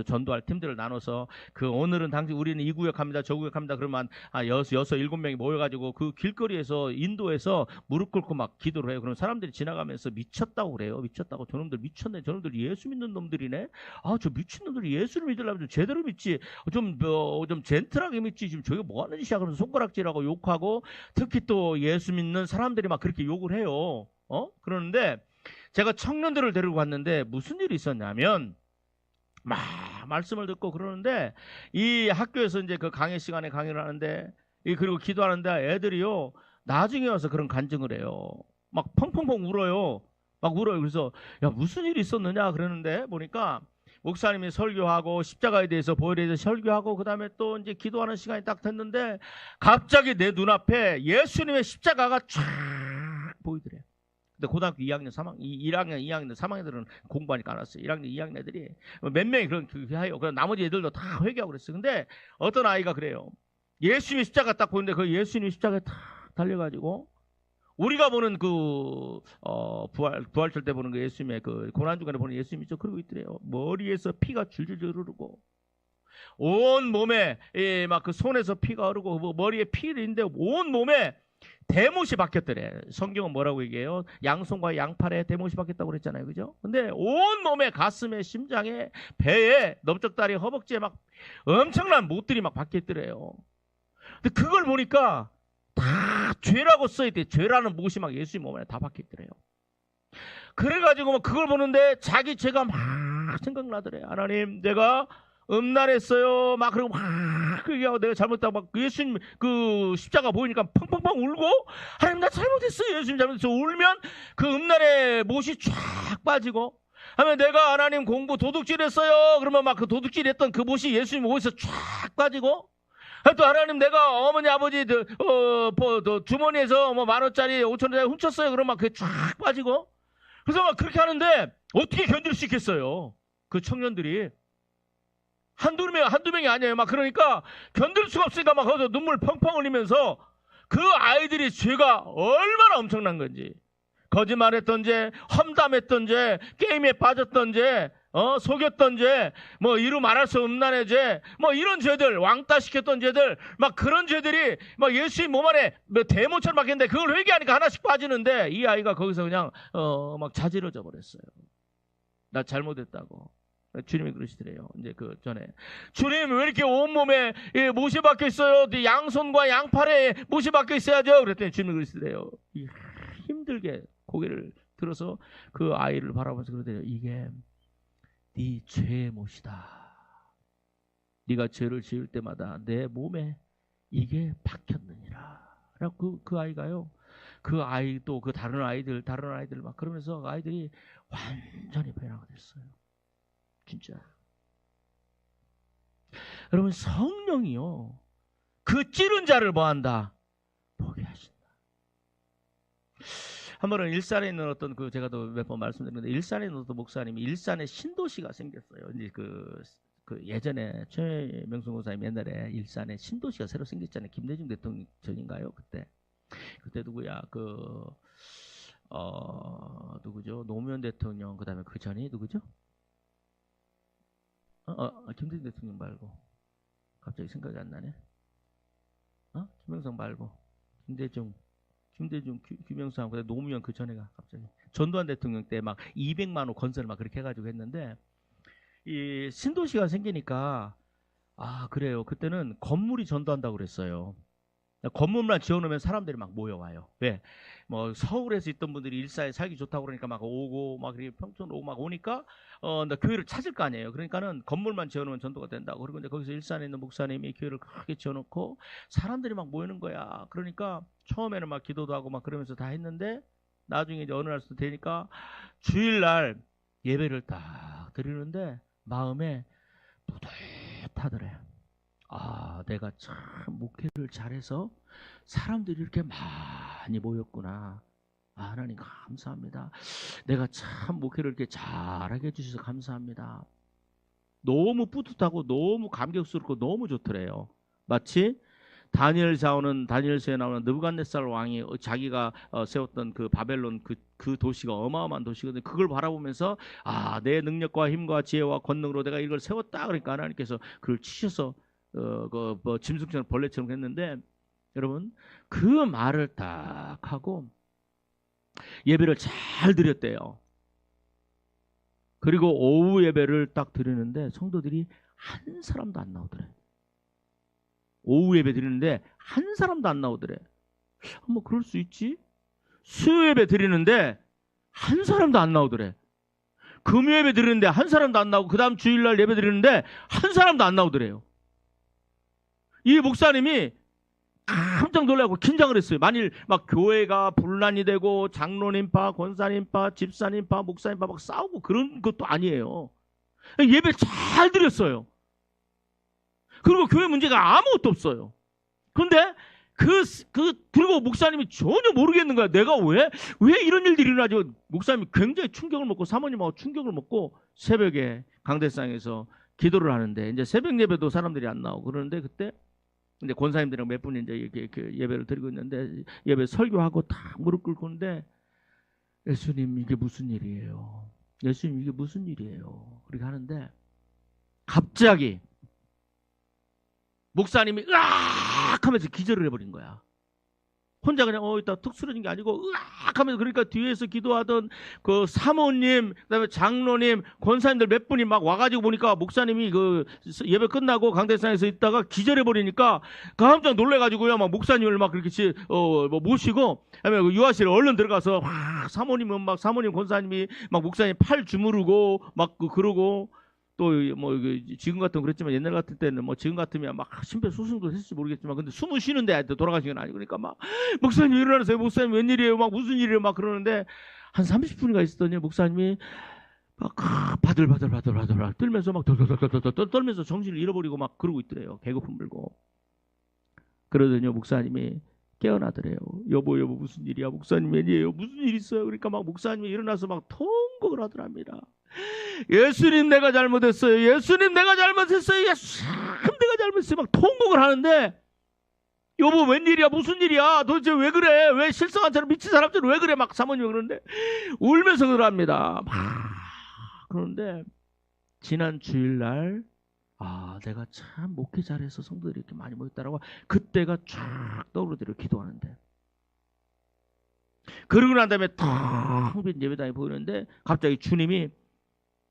전도할 팀들을 나눠서 오늘은 당신 우리는 이 구역 합니다. 저 구역 합니다. 그러면 6-7명이 모여가지고 그 길거리에서 인도에서 무릎 꿇고 막 기도를 해요. 그럼 사람들이 지나가면서 미쳤다고 그래요. 미쳤다고. 저놈들 미쳤네. 저놈들 예수 믿는 놈들이네. 저 미친 놈들이 예수를 믿으려면 좀 제대로 믿지. 좀 젠틀하게 믿지. 지금 저게 뭐 하는 짓이야. 그러면서 손가락질하고 욕하고 특히 또 예수 믿는 사람들이 막 그렇게 욕을 해요. 그러는데 제가 청년들을 데리고 갔는데 무슨 일이 있었냐면 막 말씀을 듣고 그러는데 이 학교에서 이제 그 강의 시간에 강의를 하는데 그리고 기도하는데 애들이요 나중에 와서 그런 간증을 해요. 막 펑펑펑 울어요. 막 울어요. 그래서 야 무슨 일이 있었느냐 그러는데 보니까 목사님이 설교하고 십자가에 대해서 보혈에 대해서 설교하고 그다음에 또 이제 기도하는 시간이 딱 됐는데 갑자기 내 눈앞에 예수님의 십자가가 쫙 보이더래요. 근데 고등학교 2학년, 1학년, 2학년, 3학년들은 공부하니까 안 왔어요. 1학년, 2학년 애들이 몇 명이 그렇게 해요. 그럼 나머지 애들도 다 회개하고 그랬어요. 근데 어떤 아이가 그래요. 예수님의 십자가 딱 보는데 그 예수님의 십자가에 탁 달려가지고 우리가 보는 부활절 때 보는 그 예수님의 그 고난 중간에 보는 예수님 있죠. 그러고 있더래요. 머리에서 피가 줄줄줄 흐르고 온 몸에 막 그 손에서 피가 흐르고 뭐 머리에 피가 있는데 온 몸에 대못이 박혔더래. 성경은 뭐라고 얘기해요? 양손과 양팔에 대못이 박혔다고 그랬잖아요. 그죠? 근데 온 몸에 가슴에 심장에 배에 넓적다리 허벅지에 막 엄청난 못들이 막 박혔더래요. 근데 그걸 보니까 다 죄라고 써있대. 죄라는 못이 막 예수님 몸에 다 박혔더래요. 그래가지고 막 그걸 보는데 자기 죄가 막 생각나더래. 하나님 내가 음란했어요. 막 그러고 막 그게 내가 잘못했다고 막 예수님 그 십자가 보이니까 펑펑펑 울고 하나님 나 잘못했어요. 예수님 잘못했어. 울면 그 음란의 못이 쫙 빠지고 하면 내가 하나님 공부 도둑질했어요. 그러면 막 그 도둑질했던 그 못이 예수님 옷에서 쫙 빠지고 또 하나님 내가 어머니 아버지 주머니에서 뭐 10,000원짜리 5,000원짜리 훔쳤어요. 그러면 막 그게 쫙 빠지고 그래서 막 그렇게 하는데 어떻게 견딜 수 있겠어요. 그 청년들이 한두 명이 아니에요. 막 그러니까 견딜 수가 없으니까 막 거기서 눈물 펑펑 흘리면서 그 아이들이 죄가 얼마나 엄청난 건지 거짓말했던 죄, 험담했던 죄, 게임에 빠졌던 죄, 속였던 죄, 뭐 이루 말할 수 없는 죄, 뭐 이런 죄들, 왕따 시켰던 죄들, 막 그런 죄들이 막 예수님 몸 안에 뭐 대못처럼 박혔는데 그걸 회개하니까 하나씩 빠지는데 이 아이가 거기서 그냥 막 자지러져 버렸어요. 나 잘못했다고. 주님이 그러시더래요. 이제 그 전에 주님 왜 이렇게 온몸에 못이 박혀 있어요? 양손과 양팔에 못이 박혀 있어야죠. 그랬더니 주님이 그러시더래요. 힘들게 고개를 들어서 그 아이를 바라보면서 그러더래요. 이게 네 죄의 못이다. 네가 죄를 지을 때마다 내 몸에 이게 박혔느니라. 라고 그 아이가요. 그 아이도 그 다른 아이들 막 그러면서 그 아이들이 완전히 변화가 됐어요. 진짜. 여러분 성령이요. 그 찌른 자를 뭐한다? 보게 하신다. 한 번은 일산에 있는 어떤 그 제가 또 몇 번 말씀드렸는데 일산에 있는 어떤 목사님이 일산에 신도시가 생겼어요. 이제 그 예전에 최명순 목사님 옛날에 일산에 신도시가 새로 생겼잖아요. 김대중 대통령 전인가요? 그때 누구야? 누구죠? 노무현 대통령 그다음에 그 전이 누구죠? 김대중 대통령 말고 갑자기 생각이 안 나네. 김영삼 말고 김대중, 김영삼, 그다음에 노무현 그 전에가 갑자기 전두환 대통령 때 막 200만 호 건설 막 그렇게 해가지고 했는데 이 신도시가 생기니까 그래요. 그때는 건물이 전도한다고 그랬어요. 건물만 지어놓으면 사람들이 막 모여와요. 왜? 뭐 서울에서 있던 분들이 일사에 살기 좋다고 그러니까 막 오고 막 이렇게 평촌 오고 막 오니까 교회를 찾을 거 아니에요. 그러니까는 건물만 지어놓으면 전도가 된다고. 그리고 이제 거기서 일산에 있는 목사님이 교회를 크게 지어놓고 사람들이 막 모이는 거야. 그러니까 처음에는 막 기도도 하고 막 그러면서 다 했는데 나중에 이제 어느 날부터 되니까 주일날 예배를 딱 드리는데 마음에 뿌듯하더래. 내가 참 목회를 잘해서 사람들이 이렇게 많이 모였구나. 하나님 감사합니다. 내가 참 목회를 이렇게 잘하게 해주셔서 감사합니다. 너무 뿌듯하고 너무 감격스럽고 너무 좋더래요. 마치 다니엘서에 나오는 느부갓네살 왕이 자기가 세웠던 그 바벨론 그 도시가 어마어마한 도시거든요. 그걸 바라보면서 내 능력과 힘과 지혜와 권능으로 내가 이걸 세웠다. 그러니까 하나님께서 그걸 치셔서 짐승처럼 벌레처럼 했는데 여러분 그 말을 딱 하고 예배를 잘 드렸대요. 그리고 오후 예배를 딱 드리는데 성도들이 한 사람도 안 나오더래. 오후 예배 드리는데 한 사람도 안 나오더래. 뭐 그럴 수 있지. 수요 예배 드리는데 한 사람도 안 나오더래. 금요 예배 드리는데 한 사람도 안 나오고 그 다음 주일날 예배 드리는데 한 사람도 안 나오더래요. 이 목사님이 깜짝 놀라고 긴장을 했어요. 만일 막 교회가 분란이 되고 장로님파, 권사님파, 집사님파, 목사님파 막 싸우고 그런 것도 아니에요. 예배를 잘 드렸어요. 그리고 교회 문제가 아무것도 없어요. 그런데 그리고 목사님이 전혀 모르겠는 거야. 내가 왜 이런 일들이 일어나지? 목사님이 굉장히 충격을 먹고 사모님하고 충격을 먹고 새벽에 강대상에서 기도를 하는데 이제 새벽 예배도 사람들이 안 나오고 그러는데 그때 이제 권사님들이랑 몇 분이 이제 이렇게 예배를 드리고 있는데 예배 설교하고 다 무릎 꿇고 있는데 예수님 이게 무슨 일이에요? 예수님 이게 무슨 일이에요? 그렇게 하는데 갑자기 목사님이 으악 하면서 기절을 해버린 거야. 혼자 그냥 이따 툭 쓰러진 게 아니고 으악 하면서 그러니까 뒤에서 기도하던 그 사모님 그다음에 장로님 권사님들 몇 분이 막 와가지고 보니까 목사님이 그 예배 끝나고 강대상에서 있다가 기절해 버리니까 깜짝 놀래가지고요 막 목사님을 막 그렇게 모시고 그다음에 그 유아실에 얼른 들어가서 막 사모님 권사님이 막 목사님 팔 주무르고 막 그러고 또 뭐 지금 같으면 그랬지만 옛날 같을 때는 뭐 지금 같으면 막 심폐소생도 했을지 모르겠지만 근데 숨을 쉬는데 돌아가신 건 아니고 그러니까 막 목사님 일어나세요. 목사님 웬일이에요? 막 무슨 일이에요? 막 그러는데 한 30분인가 있었더니 목사님이 막 바들바들 떨면서 막 덜덜덜 떨면서 정신을 잃어버리고 막 그러고 있더래요. 개고픔 물고. 그러더니 목사님이 깨어나더래요. 여보 무슨 일이야? 목사님 웬일이에요? 무슨 일 있어요? 그러니까 막 목사님이 일어나서 막 통곡을 하더랍니다. 예수님 내가 잘못했어요. 예수님 내가 잘못했어요. 예수님 내가 잘못했어요. 막 통곡을 하는데 여보 웬일이야? 무슨 일이야? 도대체 왜 그래? 왜 실성한 사람 미친 사람처럼 왜 그래? 막 사모님이 그러는데 울면서 그러합니다. 그런데 지난 주일날 내가 참 목회 잘해서 성도들이 이렇게 많이 모였다라고 그때가 쫙 떠오르더라고요. 기도하는데 그러고 난 다음에 텅 빈 예배당이 보이는데 갑자기 주님이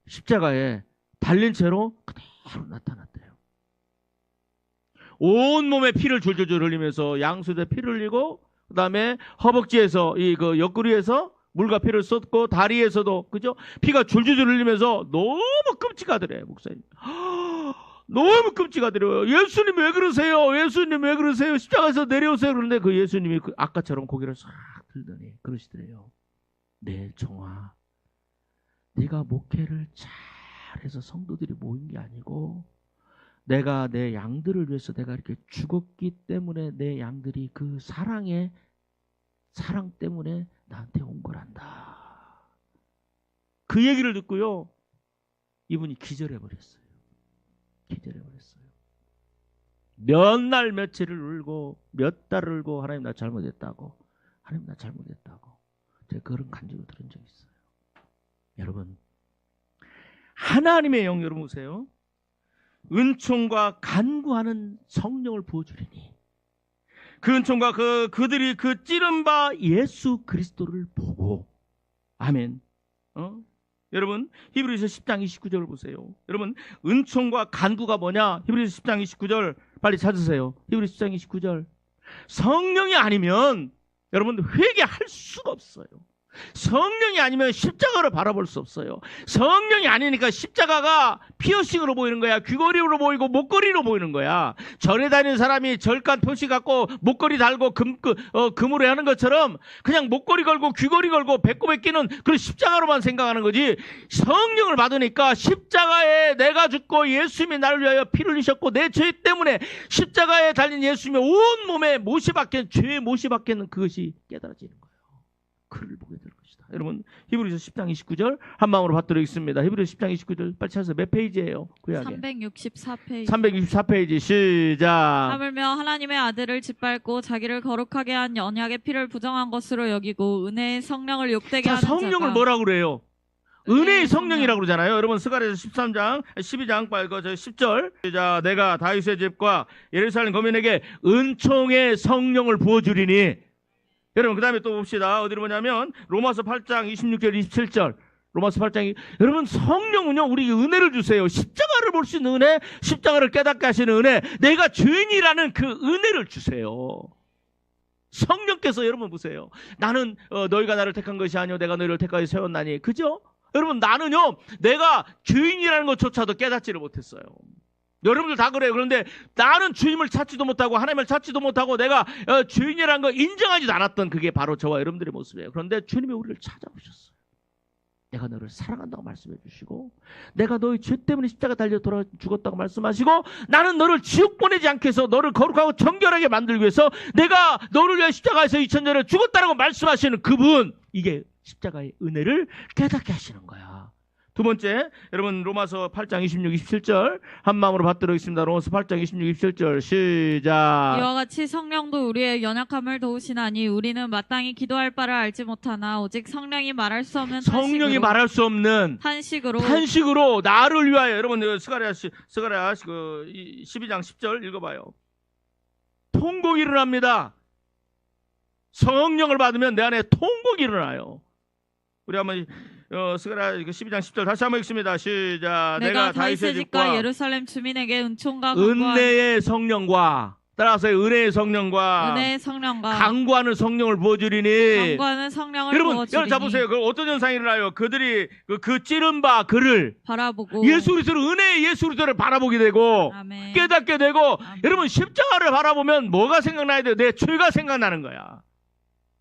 십자가에 달린 채로 그대로 나타났대요. 온몸에 피를 졸졸 흘리면서 양수대 피를 흘리고 그 다음에 허벅지에서 그 옆구리에서 물과 피를 쏟고 다리에서도 그죠? 피가 줄줄 흘리면서 너무 끔찍하더래 목사님. 너무 끔찍하더래요. 예수님 왜 그러세요? 예수님 왜 그러세요? 십자가에서 내려오세요. 그런데 그 예수님이 아까처럼 고개를 싹 들더니 그러시더래요. 내 종아, 네가 목회를 잘해서 성도들이 모인 게 아니고 내가 내 양들을 위해서 내가 이렇게 죽었기 때문에 내 양들이 그 사랑 때문에 나한테 온 거란다. 그 얘기를 듣고요, 이분이 기절해버렸어요. 기절해버렸어요. 몇 날 며칠을 울고 몇 달을 울고 하나님 나 잘못했다고, 하나님 나 잘못했다고. 제가 그런 간증을 들은 적이 있어요. 여러분, 하나님의 영 여러분 보세요. 은총과 간구하는 성령을 부어주리니 그 은총과 그들이 그 찌른 바 예수 그리스도를 보고, 아멘. 여러분, 히브리서 10장 29절을 보세요. 여러분, 은총과 간구가 뭐냐? 히브리서 10장 29절 빨리 찾으세요. 히브리서 10장 29절. 성령이 아니면 여러분 회개할 수가 없어요. 성령이 아니면 십자가를 바라볼 수 없어요. 성령이 아니니까 십자가가 피어싱으로 보이는 거야. 귀걸이로 보이고 목걸이로 보이는 거야. 절에 다니는 사람이 절간 표시 갖고 목걸이 달고 금으로 하는 것처럼 그냥 목걸이 걸고 귀걸이 걸고 배꼽에 끼는 그런 십자가로만 생각하는 거지, 성령을 받으니까 십자가에 내가 죽고 예수님이 나를 위하여 피를 흘리셨고 내 죄 때문에 십자가에 달린 예수님의 온 몸에 못이 박힌, 죄의 못이 박힌 그것이 깨달아지는 거예요. 그를 보게 될 것이다. 여러분, 히브리서 10장 29절 한 마음으로 받도록 있습니다. 히브리서 10장 29절 빨리 찾아서 몇 페이지예요? 구약에 364페이지. 364페이지 시작. 하물며 하나님의 아들을 짓밟고 자기를 거룩하게 한 언약의 피를 부정한 것으로 여기고 은혜의 성령을 욕되게 하는 성령을 자가 뭐라고 그래요? 은혜의 성령이라고 성령. 그러잖아요. 여러분, 스가랴서 13장 12장 빨리 10절 자, 내가 다윗의 집과 예루살렘 거민에게 은총의 성령을 부어주리니. 여러분, 그 다음에 또 봅시다. 어디로 보냐면 로마서 8장 26절 27절. 로마서 8장이, 여러분, 성령은요 우리에게 은혜를 주세요. 십자가를 볼 수 있는 은혜, 십자가를 깨닫게 하시는 은혜, 내가 죄인이라는 그 은혜를 주세요. 성령께서 여러분 보세요. 나는 너희가 나를 택한 것이 아니요 내가 너희를 택하여 세웠나니. 그죠? 여러분, 나는요 내가 죄인이라는 것조차도 깨닫지를 못했어요. 여러분들 다 그래요. 그런데 나는 주님을 찾지도 못하고 하나님을 찾지도 못하고 내가 주인이라는 걸 인정하지도 않았던 그게 바로 저와 여러분들의 모습이에요. 그런데 주님이 우리를 찾아오셨어요. 내가 너를 사랑한다고 말씀해 주시고 내가 너의 죄 때문에 십자가 달려 돌아 죽었다고 말씀하시고 나는 너를 지옥 보내지 않게 해서 너를 거룩하고 정결하게 만들기 위해서 내가 너를 위해 십자가에서 2000년에 죽었다고 말씀하시는 그분, 이게 십자가의 은혜를 깨닫게 하시는 거야. 두 번째, 여러분 로마서 8장 26, 27절 한 마음으로 받도록 하겠습니다. 로마서 8장 26, 27절 시작. 이와 같이 성령도 우리의 연약함을 도우시나니 우리는 마땅히 기도할 바를 알지 못하나 오직 성령이 말할 수 없는 성령이 말할 수 없는 탄식으로 나를 위하여. 여러분 스가랴 12장 10절 읽어봐요. 통곡이 일어납니다. 성령을 받으면 내 안에 통곡이 일어나요. 우리 한번 스가랴 12장 10절 다시 한번 읽습니다. 시작. 내가 다윗의 집과 예루살렘 주민에게 은총과 은혜의 성령과, 따라서 은혜의 성령과 강구하는 성령을 부어주리니. 강구하는 성령을 여러분, 부어주리니. 여러분 자보세요. 어떤 현상이 일어나요? 그들이 그 찌른 바 그를 바라보고 예수 그리스도를, 은혜의 예수 그리스도를 바라보게 되고 아멘. 깨닫게 되고. 아멘. 여러분, 십자가를 바라보면 뭐가 생각나야 돼요? 내 죄가 생각나는 거야.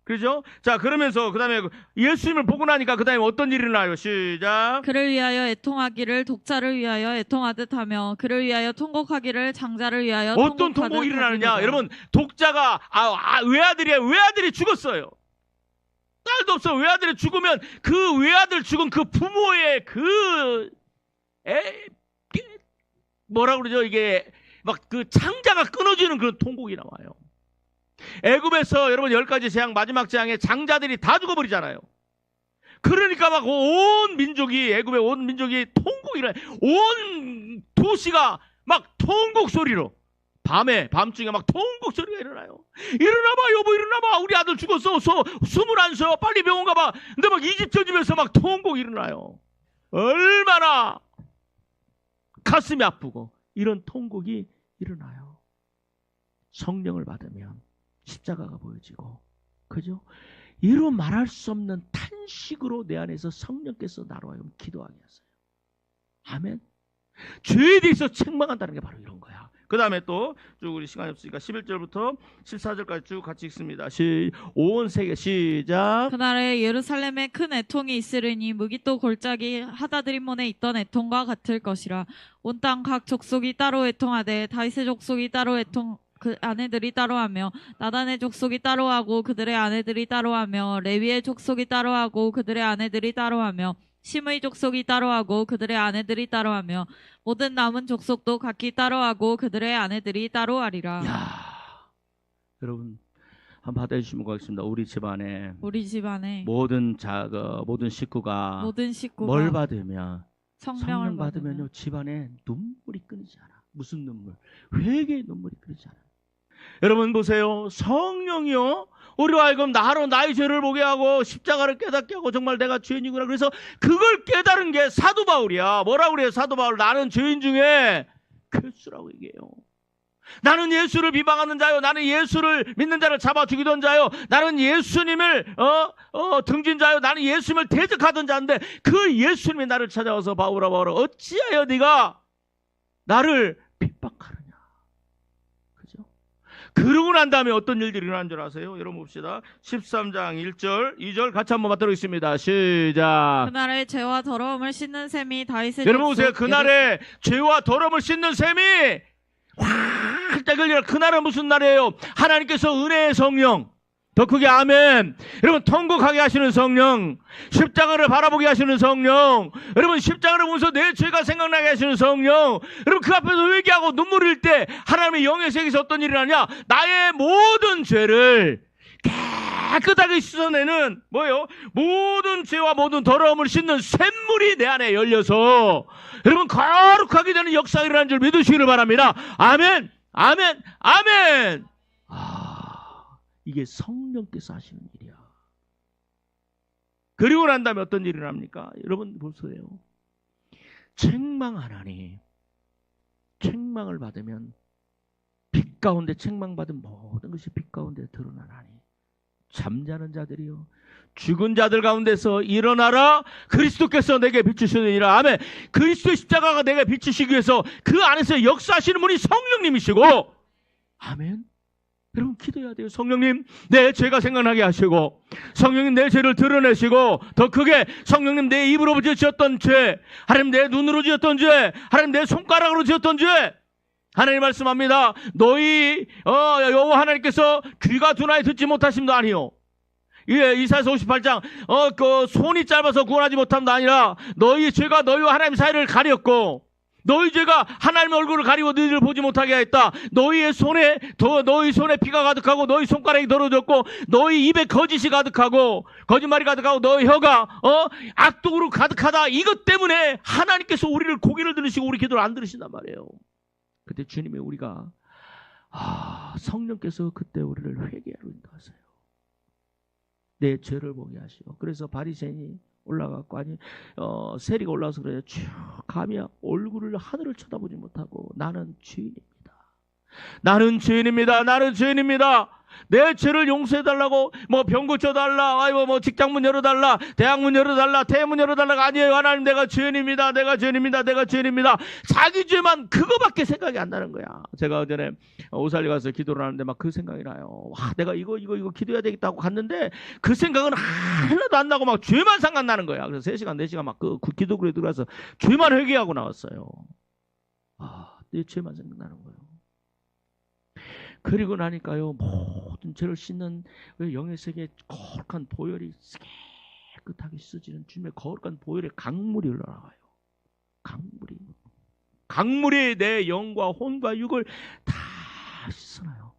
그렇죠? 자, 그러면서 그 다음에 예수님을 보고 나니까 그 다음에 어떤 일이 일어나요? 시작. 그를 위하여 애통하기를 독자를 위하여 애통하듯 하며 그를 위하여 통곡하기를 장자를 위하여 어떤 통곡이 일어나느냐? 하기로다. 여러분, 독자가 외아들이에요. 외아들이 죽었어요. 딸도 없어. 외아들이 죽으면 그 외아들 죽은 그 부모의 뭐라 그러죠? 이게 막 그 창자가 끊어지는 그런 통곡이 나와요. 애굽에서 여러분 10가지 재앙, 마지막 재앙에 장자들이 다 죽어버리잖아요. 그러니까 막 온 민족이, 애굽의 온 민족이 통곡이 일어나요. 온 도시가 막 통곡 소리로, 밤중에 막 통곡 소리가 일어나요. 일어나봐 여보, 일어나봐, 우리 아들 죽었어, 숨을 안 쉬어, 빨리 병원 가봐. 근데 막 이 집 저 집에서 막 통곡이 일어나요. 얼마나 가슴이 아프고 이런 통곡이 일어나요. 성령을 받으면 십자가가 보여지고, 그죠? 이루 말할 수 없는 탄식으로 내 안에서 성령께서 나로 하여금 기도하게 하세요. 아멘. 죄에 대해서 책망한다는 게 바로 이런 거야. 그 다음에 또 쭉 우리 시간이 없으니까 11절부터 14절까지 쭉 같이 읽습니다. 온 세계 시작. 그날에 예루살렘에 큰 애통이 있으리니 무기또 골짜기 하다드림몬에 있던 애통과 같을 것이라. 온 땅 각 족속이 따로 애통하되 다윗의 족속이 따로 애통 그 아내들이 따로하며 나단의 족속이 따로하고 그들의 아내들이 따로하며 레위의 족속이 따로하고 그들의 아내들이 따로하며 심의 족속이 따로하고 그들의 아내들이 따로하며 모든 남은 족속도 각기 따로하고 그들의 아내들이 따로하리라. 야, 여러분 한번 받아주시면 고맙습니다. 우리 집안에 우리 집안에 모든 식구가 뭘 받으면 성령 받으면요 집안에 눈물이 끊이지 않아. 무슨 눈물? 회개의 눈물이 끊이지 않아. 여러분 보세요. 성령이요 우리와 하여금 나로 나의 죄를 보게 하고 십자가를 깨닫게 하고 정말 내가 죄인이구나. 그래서 그걸 깨달은 게 사도 바울이야. 뭐라고 그래요? 사도 바울 나는 죄인 중에 괴수라고 얘기해요. 나는 예수를 비방하는 자요. 나는 예수를 믿는 자를 잡아 죽이던 자요. 나는 예수님을 등진 자요. 나는 예수님을 대적하던 자인데 그 예수님이 나를 찾아와서 바울아 어찌하여 네가 나를 핍박하느냐. 그죠? 그러고 난 다음에 어떤 일들이 일어난 줄 아세요? 여러분 봅시다. 13장 1절 2절 같이 한번 맞들어있습니다. 시작. 그날에 죄와 더러움을 씻는 셈이 다윗의 여러분 보세요. 그날에 죄와 더러움을 씻는 셈이 확 열리라. 그날은 무슨 날이에요? 하나님께서 은혜의 성령, 더 크게 아멘. 여러분 통곡하게 하시는 성령, 십자가를 바라보게 하시는 성령, 여러분 십자가를 보면서 내 죄가 생각나게 하시는 성령, 여러분 그 앞에서 회개하고 눈물 흘릴 때 하나님의 영의 세계에서 어떤 일이 일어나냐? 나의 모든 죄를 깨끗하게 씻어내는 뭐예요? 모든 죄와 모든 더러움을 씻는 샘물이 내 안에 열려서 여러분 거룩하게 되는 역사가 일어나는 줄 믿으시기를 바랍니다. 아멘, 아멘, 아멘. 이게 성령께서 하시는 일이야. 그리고 난 다음에 어떤 일이 일어납니까? 여러분 보세요. 책망하나니 책망을 받으면 빛 가운데 책망받은 모든 것이 빛 가운데 드러나나니 잠자는 자들이요 죽은 자들 가운데서 일어나라. 그리스도께서 내게 비추시느니라. 아멘. 그리스도의 십자가가 내게 비추시기 위해서 그 안에서 역사하시는 분이 성령님이시고, 아멘. 여러분 기도해야 돼요. 성령님 내 죄가 생각나게 하시고, 성령님 내 죄를 드러내시고, 더 크게 성령님 내 입으로 지었던 죄, 하나님 내 눈으로 지었던 죄, 하나님 내 손가락으로 지었던 죄, 하나님 말씀합니다. 너희 여호와 하나님께서 귀가 둔하여 듣지 못하심도 아니요. 이사야서 58장 그 손이 짧아서 구원하지 못함도 아니라 너희 죄가 너희와 하나님 사이를 가렸고 너희 죄가 하나님의 얼굴을 가리고 너희를 보지 못하게 하였다. 너희 손에 피가 가득하고 너희 손가락이 더러워졌고 너희 입에 거짓이 가득하고 거짓말이 가득하고 너희 혀가 악독으로 가득하다. 이것 때문에 하나님께서 우리를 고개를 들으시고 우리 기도를 안 들으신단 말이에요. 그때 주님이 우리가 성령께서 그때 우리를 회개하러 인도하세요. 내 죄를 보게 하시고. 그래서 바리새인이 올라갔고 세리가 올라와서 그래요. 쭉 가며 얼굴을 하늘을 쳐다보지 못하고 나는 죄인입니다. 나는 죄인입니다. 나는 죄인입니다. 내 죄를 용서해달라고 병 고쳐달라, 직장 문 열어달라, 대학 문 열어달라, 태문 열어달라가 아니에요. 하나님 내가 죄인입니다. 내가 죄인입니다. 내가 죄인입니다. 자기 죄만 그거밖에 생각이 안 나는 거야. 제가 어전에 오살리 가서 기도를 하는데 막 그 생각이 나요. 와, 내가 이거 기도해야 되겠다고 갔는데 그 생각은 하나도 안 나고 막 죄만 생각나는 거야. 그래서 3시간 4시간 막 그 기도구에 들어가서 죄만 회개하고 나왔어요. 내 죄만 생각나는 거예요. 그리고 나니까요, 모든 죄를 씻는 영의 세계에 거룩한 보혈이 깨끗하게 씻어지는 주님의 거룩한 보혈의 강물이 흘러나가요. 강물이 내 영과 혼과 육을 다 씻어놔요.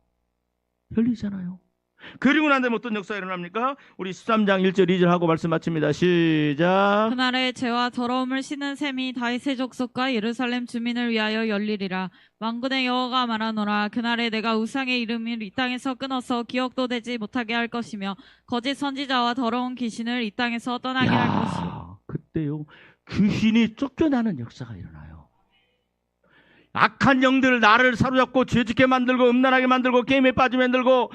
열리잖아요. 그리고 난 다음에 어떤 역사가 일어납니까? 우리 13장 1절 2절 하고 말씀 마칩니다. 시작. 그날에 죄와 더러움을 씻는 셈이 다윗의 족속과 예루살렘 주민을 위하여 열리리라. 만군의 여호와가 말하노라. 그날에 내가 우상의 이름을 이 땅에서 끊어서 기억도 되지 못하게 할 것이며 거짓 선지자와 더러운 귀신을 이 땅에서 떠나게 할 것이요. 그때요 귀신이 쫓겨나는 역사가 일어나요. 악한 영들을 나를 사로잡고 죄짓게 만들고 음란하게 만들고 게임에 빠지게 만들고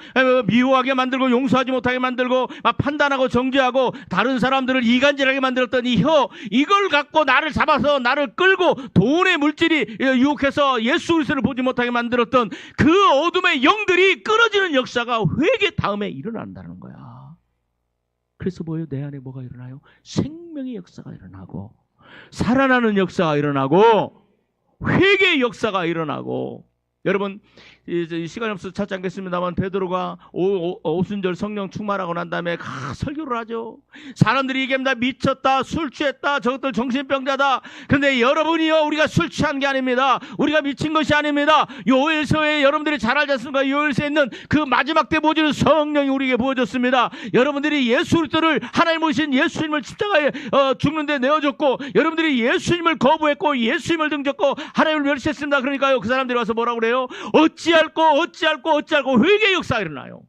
미워하게 만들고 용서하지 못하게 만들고 막 판단하고 정죄하고 다른 사람들을 이간질하게 만들었던 이 혀, 이걸 갖고 나를 잡아서 나를 끌고 돈의 물질이 유혹해서 예수 그리스도를 보지 못하게 만들었던 그 어둠의 영들이 끊어지는 역사가 회개 다음에 일어난다는 거야. 그래서 뭐예요? 내 안에 뭐가 일어나요? 생명의 역사가 일어나고 살아나는 역사가 일어나고 회개의 역사가 일어나고. 여러분, 시간이 없어서 찾지 않겠습니다만 베드로가 오순절 성령 충만하고 난 다음에 설교를 하죠. 사람들이 얘기합니다. 미쳤다, 술 취했다, 저것들 정신병자다. 그런데 여러분이요, 우리가 술 취한 게 아닙니다. 우리가 미친 것이 아닙니다. 요엘서에 여러분들이 잘 알지 않습니까? 요엘서에 있는 그 마지막 때 보여주는 성령이 우리에게 부어졌습니다. 여러분들이 예수 그리스도를 하나님 오신 예수님을 십자가에 죽는데 내어줬고, 여러분들이 예수님을 거부했고 예수님을 등졌고 하나님을 멸시했습니다. 그러니까요, 그 사람들이 와서 뭐라고 그래요? 어찌할꼬 회개의 역사가 일어나요.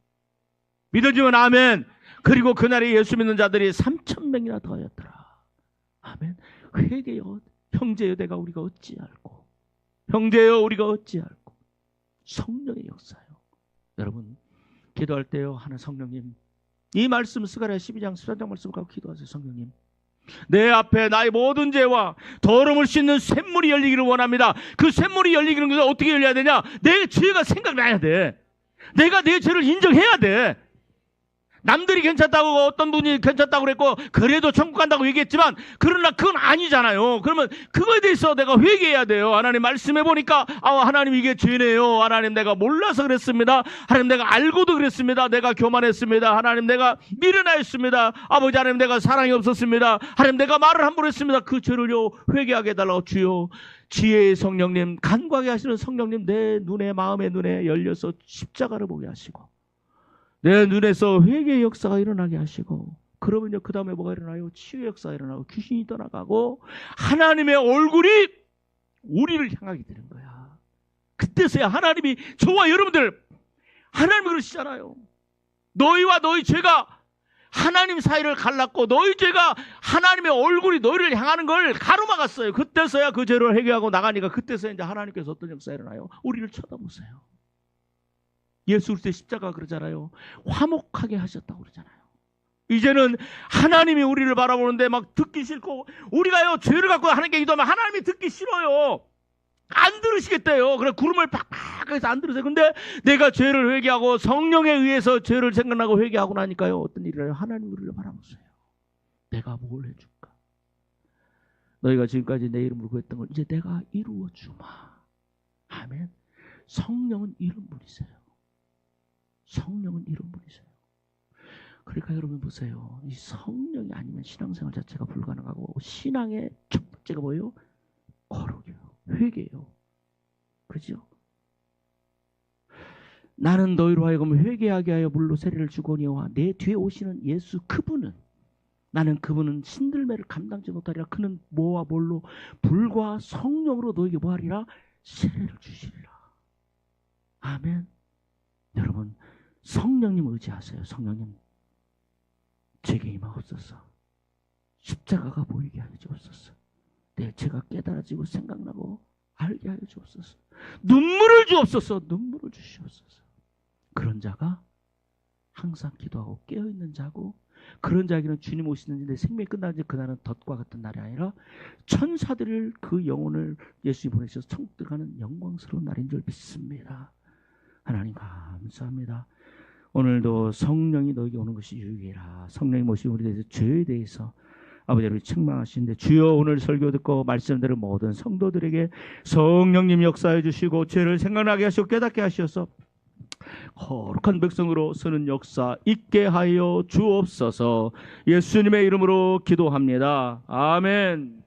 믿어주면 아멘. 그리고 그날에 예수 믿는 자들이 3,000명이나 더하였더라. 아멘. 회개요. 형제여 내가 우리가 어찌할꼬. 형제여 우리가 어찌할꼬. 성령의 역사요. 여러분 기도할 때요, 하나 성령님, 이 말씀 스가랴 12장 13장 말씀을 갖고 기도하세요. 성령님, 내 앞에 나의 모든 죄와 더러움을 씻는 샘물이 열리기를 원합니다. 그 샘물이 열리기는 어떻게 열려야 되냐? 내 죄가 생각나야 돼. 내가 내 죄를 인정해야 돼. 남들이 괜찮다고, 어떤 분이 괜찮다고 그랬고 그래도 천국 간다고 얘기했지만 그러나 그건 아니잖아요. 그러면 그거에 대해서 내가 회개해야 돼요. 하나님 말씀해 보니까 하나님 이게 죄네요. 하나님 내가 몰라서 그랬습니다. 하나님 내가 알고도 그랬습니다. 내가 교만했습니다. 하나님 내가 미련하였습니다. 아버지 하나님 내가 사랑이 없었습니다. 하나님 내가 말을 함부로 했습니다. 그 죄를요 회개하게 해달라고 주요. 지혜의 성령님, 간과하게 하시는 성령님, 내 눈에, 마음의 눈에 열려서 십자가를 보게 하시고 내 눈에서 회개의 역사가 일어나게 하시고, 그러면요 그 다음에 뭐가 일어나요? 치유의 역사가 일어나고 귀신이 떠나가고 하나님의 얼굴이 우리를 향하게 되는 거야. 그때서야 하나님이, 저와 여러분들 하나님이 그러시잖아요. 너희와 너희 죄가 하나님 사이를 갈랐고 너희 죄가 하나님의 얼굴이 너희를 향하는 걸 가로막았어요. 그때서야 그 죄를 해결하고 나가니까 그때서야 이제 하나님께서 어떤 역사가 일어나요? 우리를 쳐다보세요. 예수 그리스도의 십자가 그러잖아요. 화목하게 하셨다고 그러잖아요. 이제는 하나님이 우리를 바라보는데 막 듣기 싫고, 우리가요 죄를 갖고 하나님께 기도하면 하나님이 듣기 싫어요. 안 들으시겠대요. 그래 구름을 팍팍 해서 안 들으세요. 근데 내가 죄를 회개하고 성령에 의해서 죄를 생각나고 회개하고 나니까요 어떤 일이 일어나요? 하나님 우리를 바라보세요. 내가 뭘 해줄까? 너희가 지금까지 내 이름으로 구했던 걸 이제 내가 이루어 주마. 아멘. 성령은 이런 분이세요. 성령은 이런 분이세요. 그러니까 여러분 보세요. 이 성령이 아니면 신앙생활 자체가 불가능하고, 신앙의 첫 번째가 뭐예요? 거룩이요, 회개요. 그죠? 나는 너희로 하여금 회개하게 하여 물로 세례를 주거니와 내 뒤에 오시는 예수 그분은, 나는 그분은 신들매를 감당지 못하리라. 그는 뭐와 뭘로? 불과 성령으로 너에게 뭐하리라? 세례를 주시리라. 아멘. 여러분 성령님 의지하세요. 성령님 제게 임하옵소서. 십자가가 보이게 하여 주옵소서. 내 죄가 깨달아지고 생각나고 알게 하여 주옵소서. 눈물을 주옵소서. 눈물을 주시옵소서. 그런 자가 항상 기도하고 깨어있는 자고, 그런 자에게는 주님 오시는 내 생명이 끝나는지 그날은 덫과 같은 날이 아니라 천사들을 그 영혼을 예수님이 보내셔서 천국 들어가는 영광스러운 날인 줄 믿습니다. 하나님 감사합니다. 오늘도 성령이 너에게 오는 것이 유익이라. 성령이 모시고 우리에 대해서 죄에 대해서 아버지 우리 책망하시는데, 주여 오늘 설교 듣고 말씀대로 모든 성도들에게 성령님 역사해 주시고 죄를 생각나게 하시고 깨닫게 하셔서 거룩한 백성으로 서는 역사 있게 하여 주옵소서. 예수님의 이름으로 기도합니다. 아멘.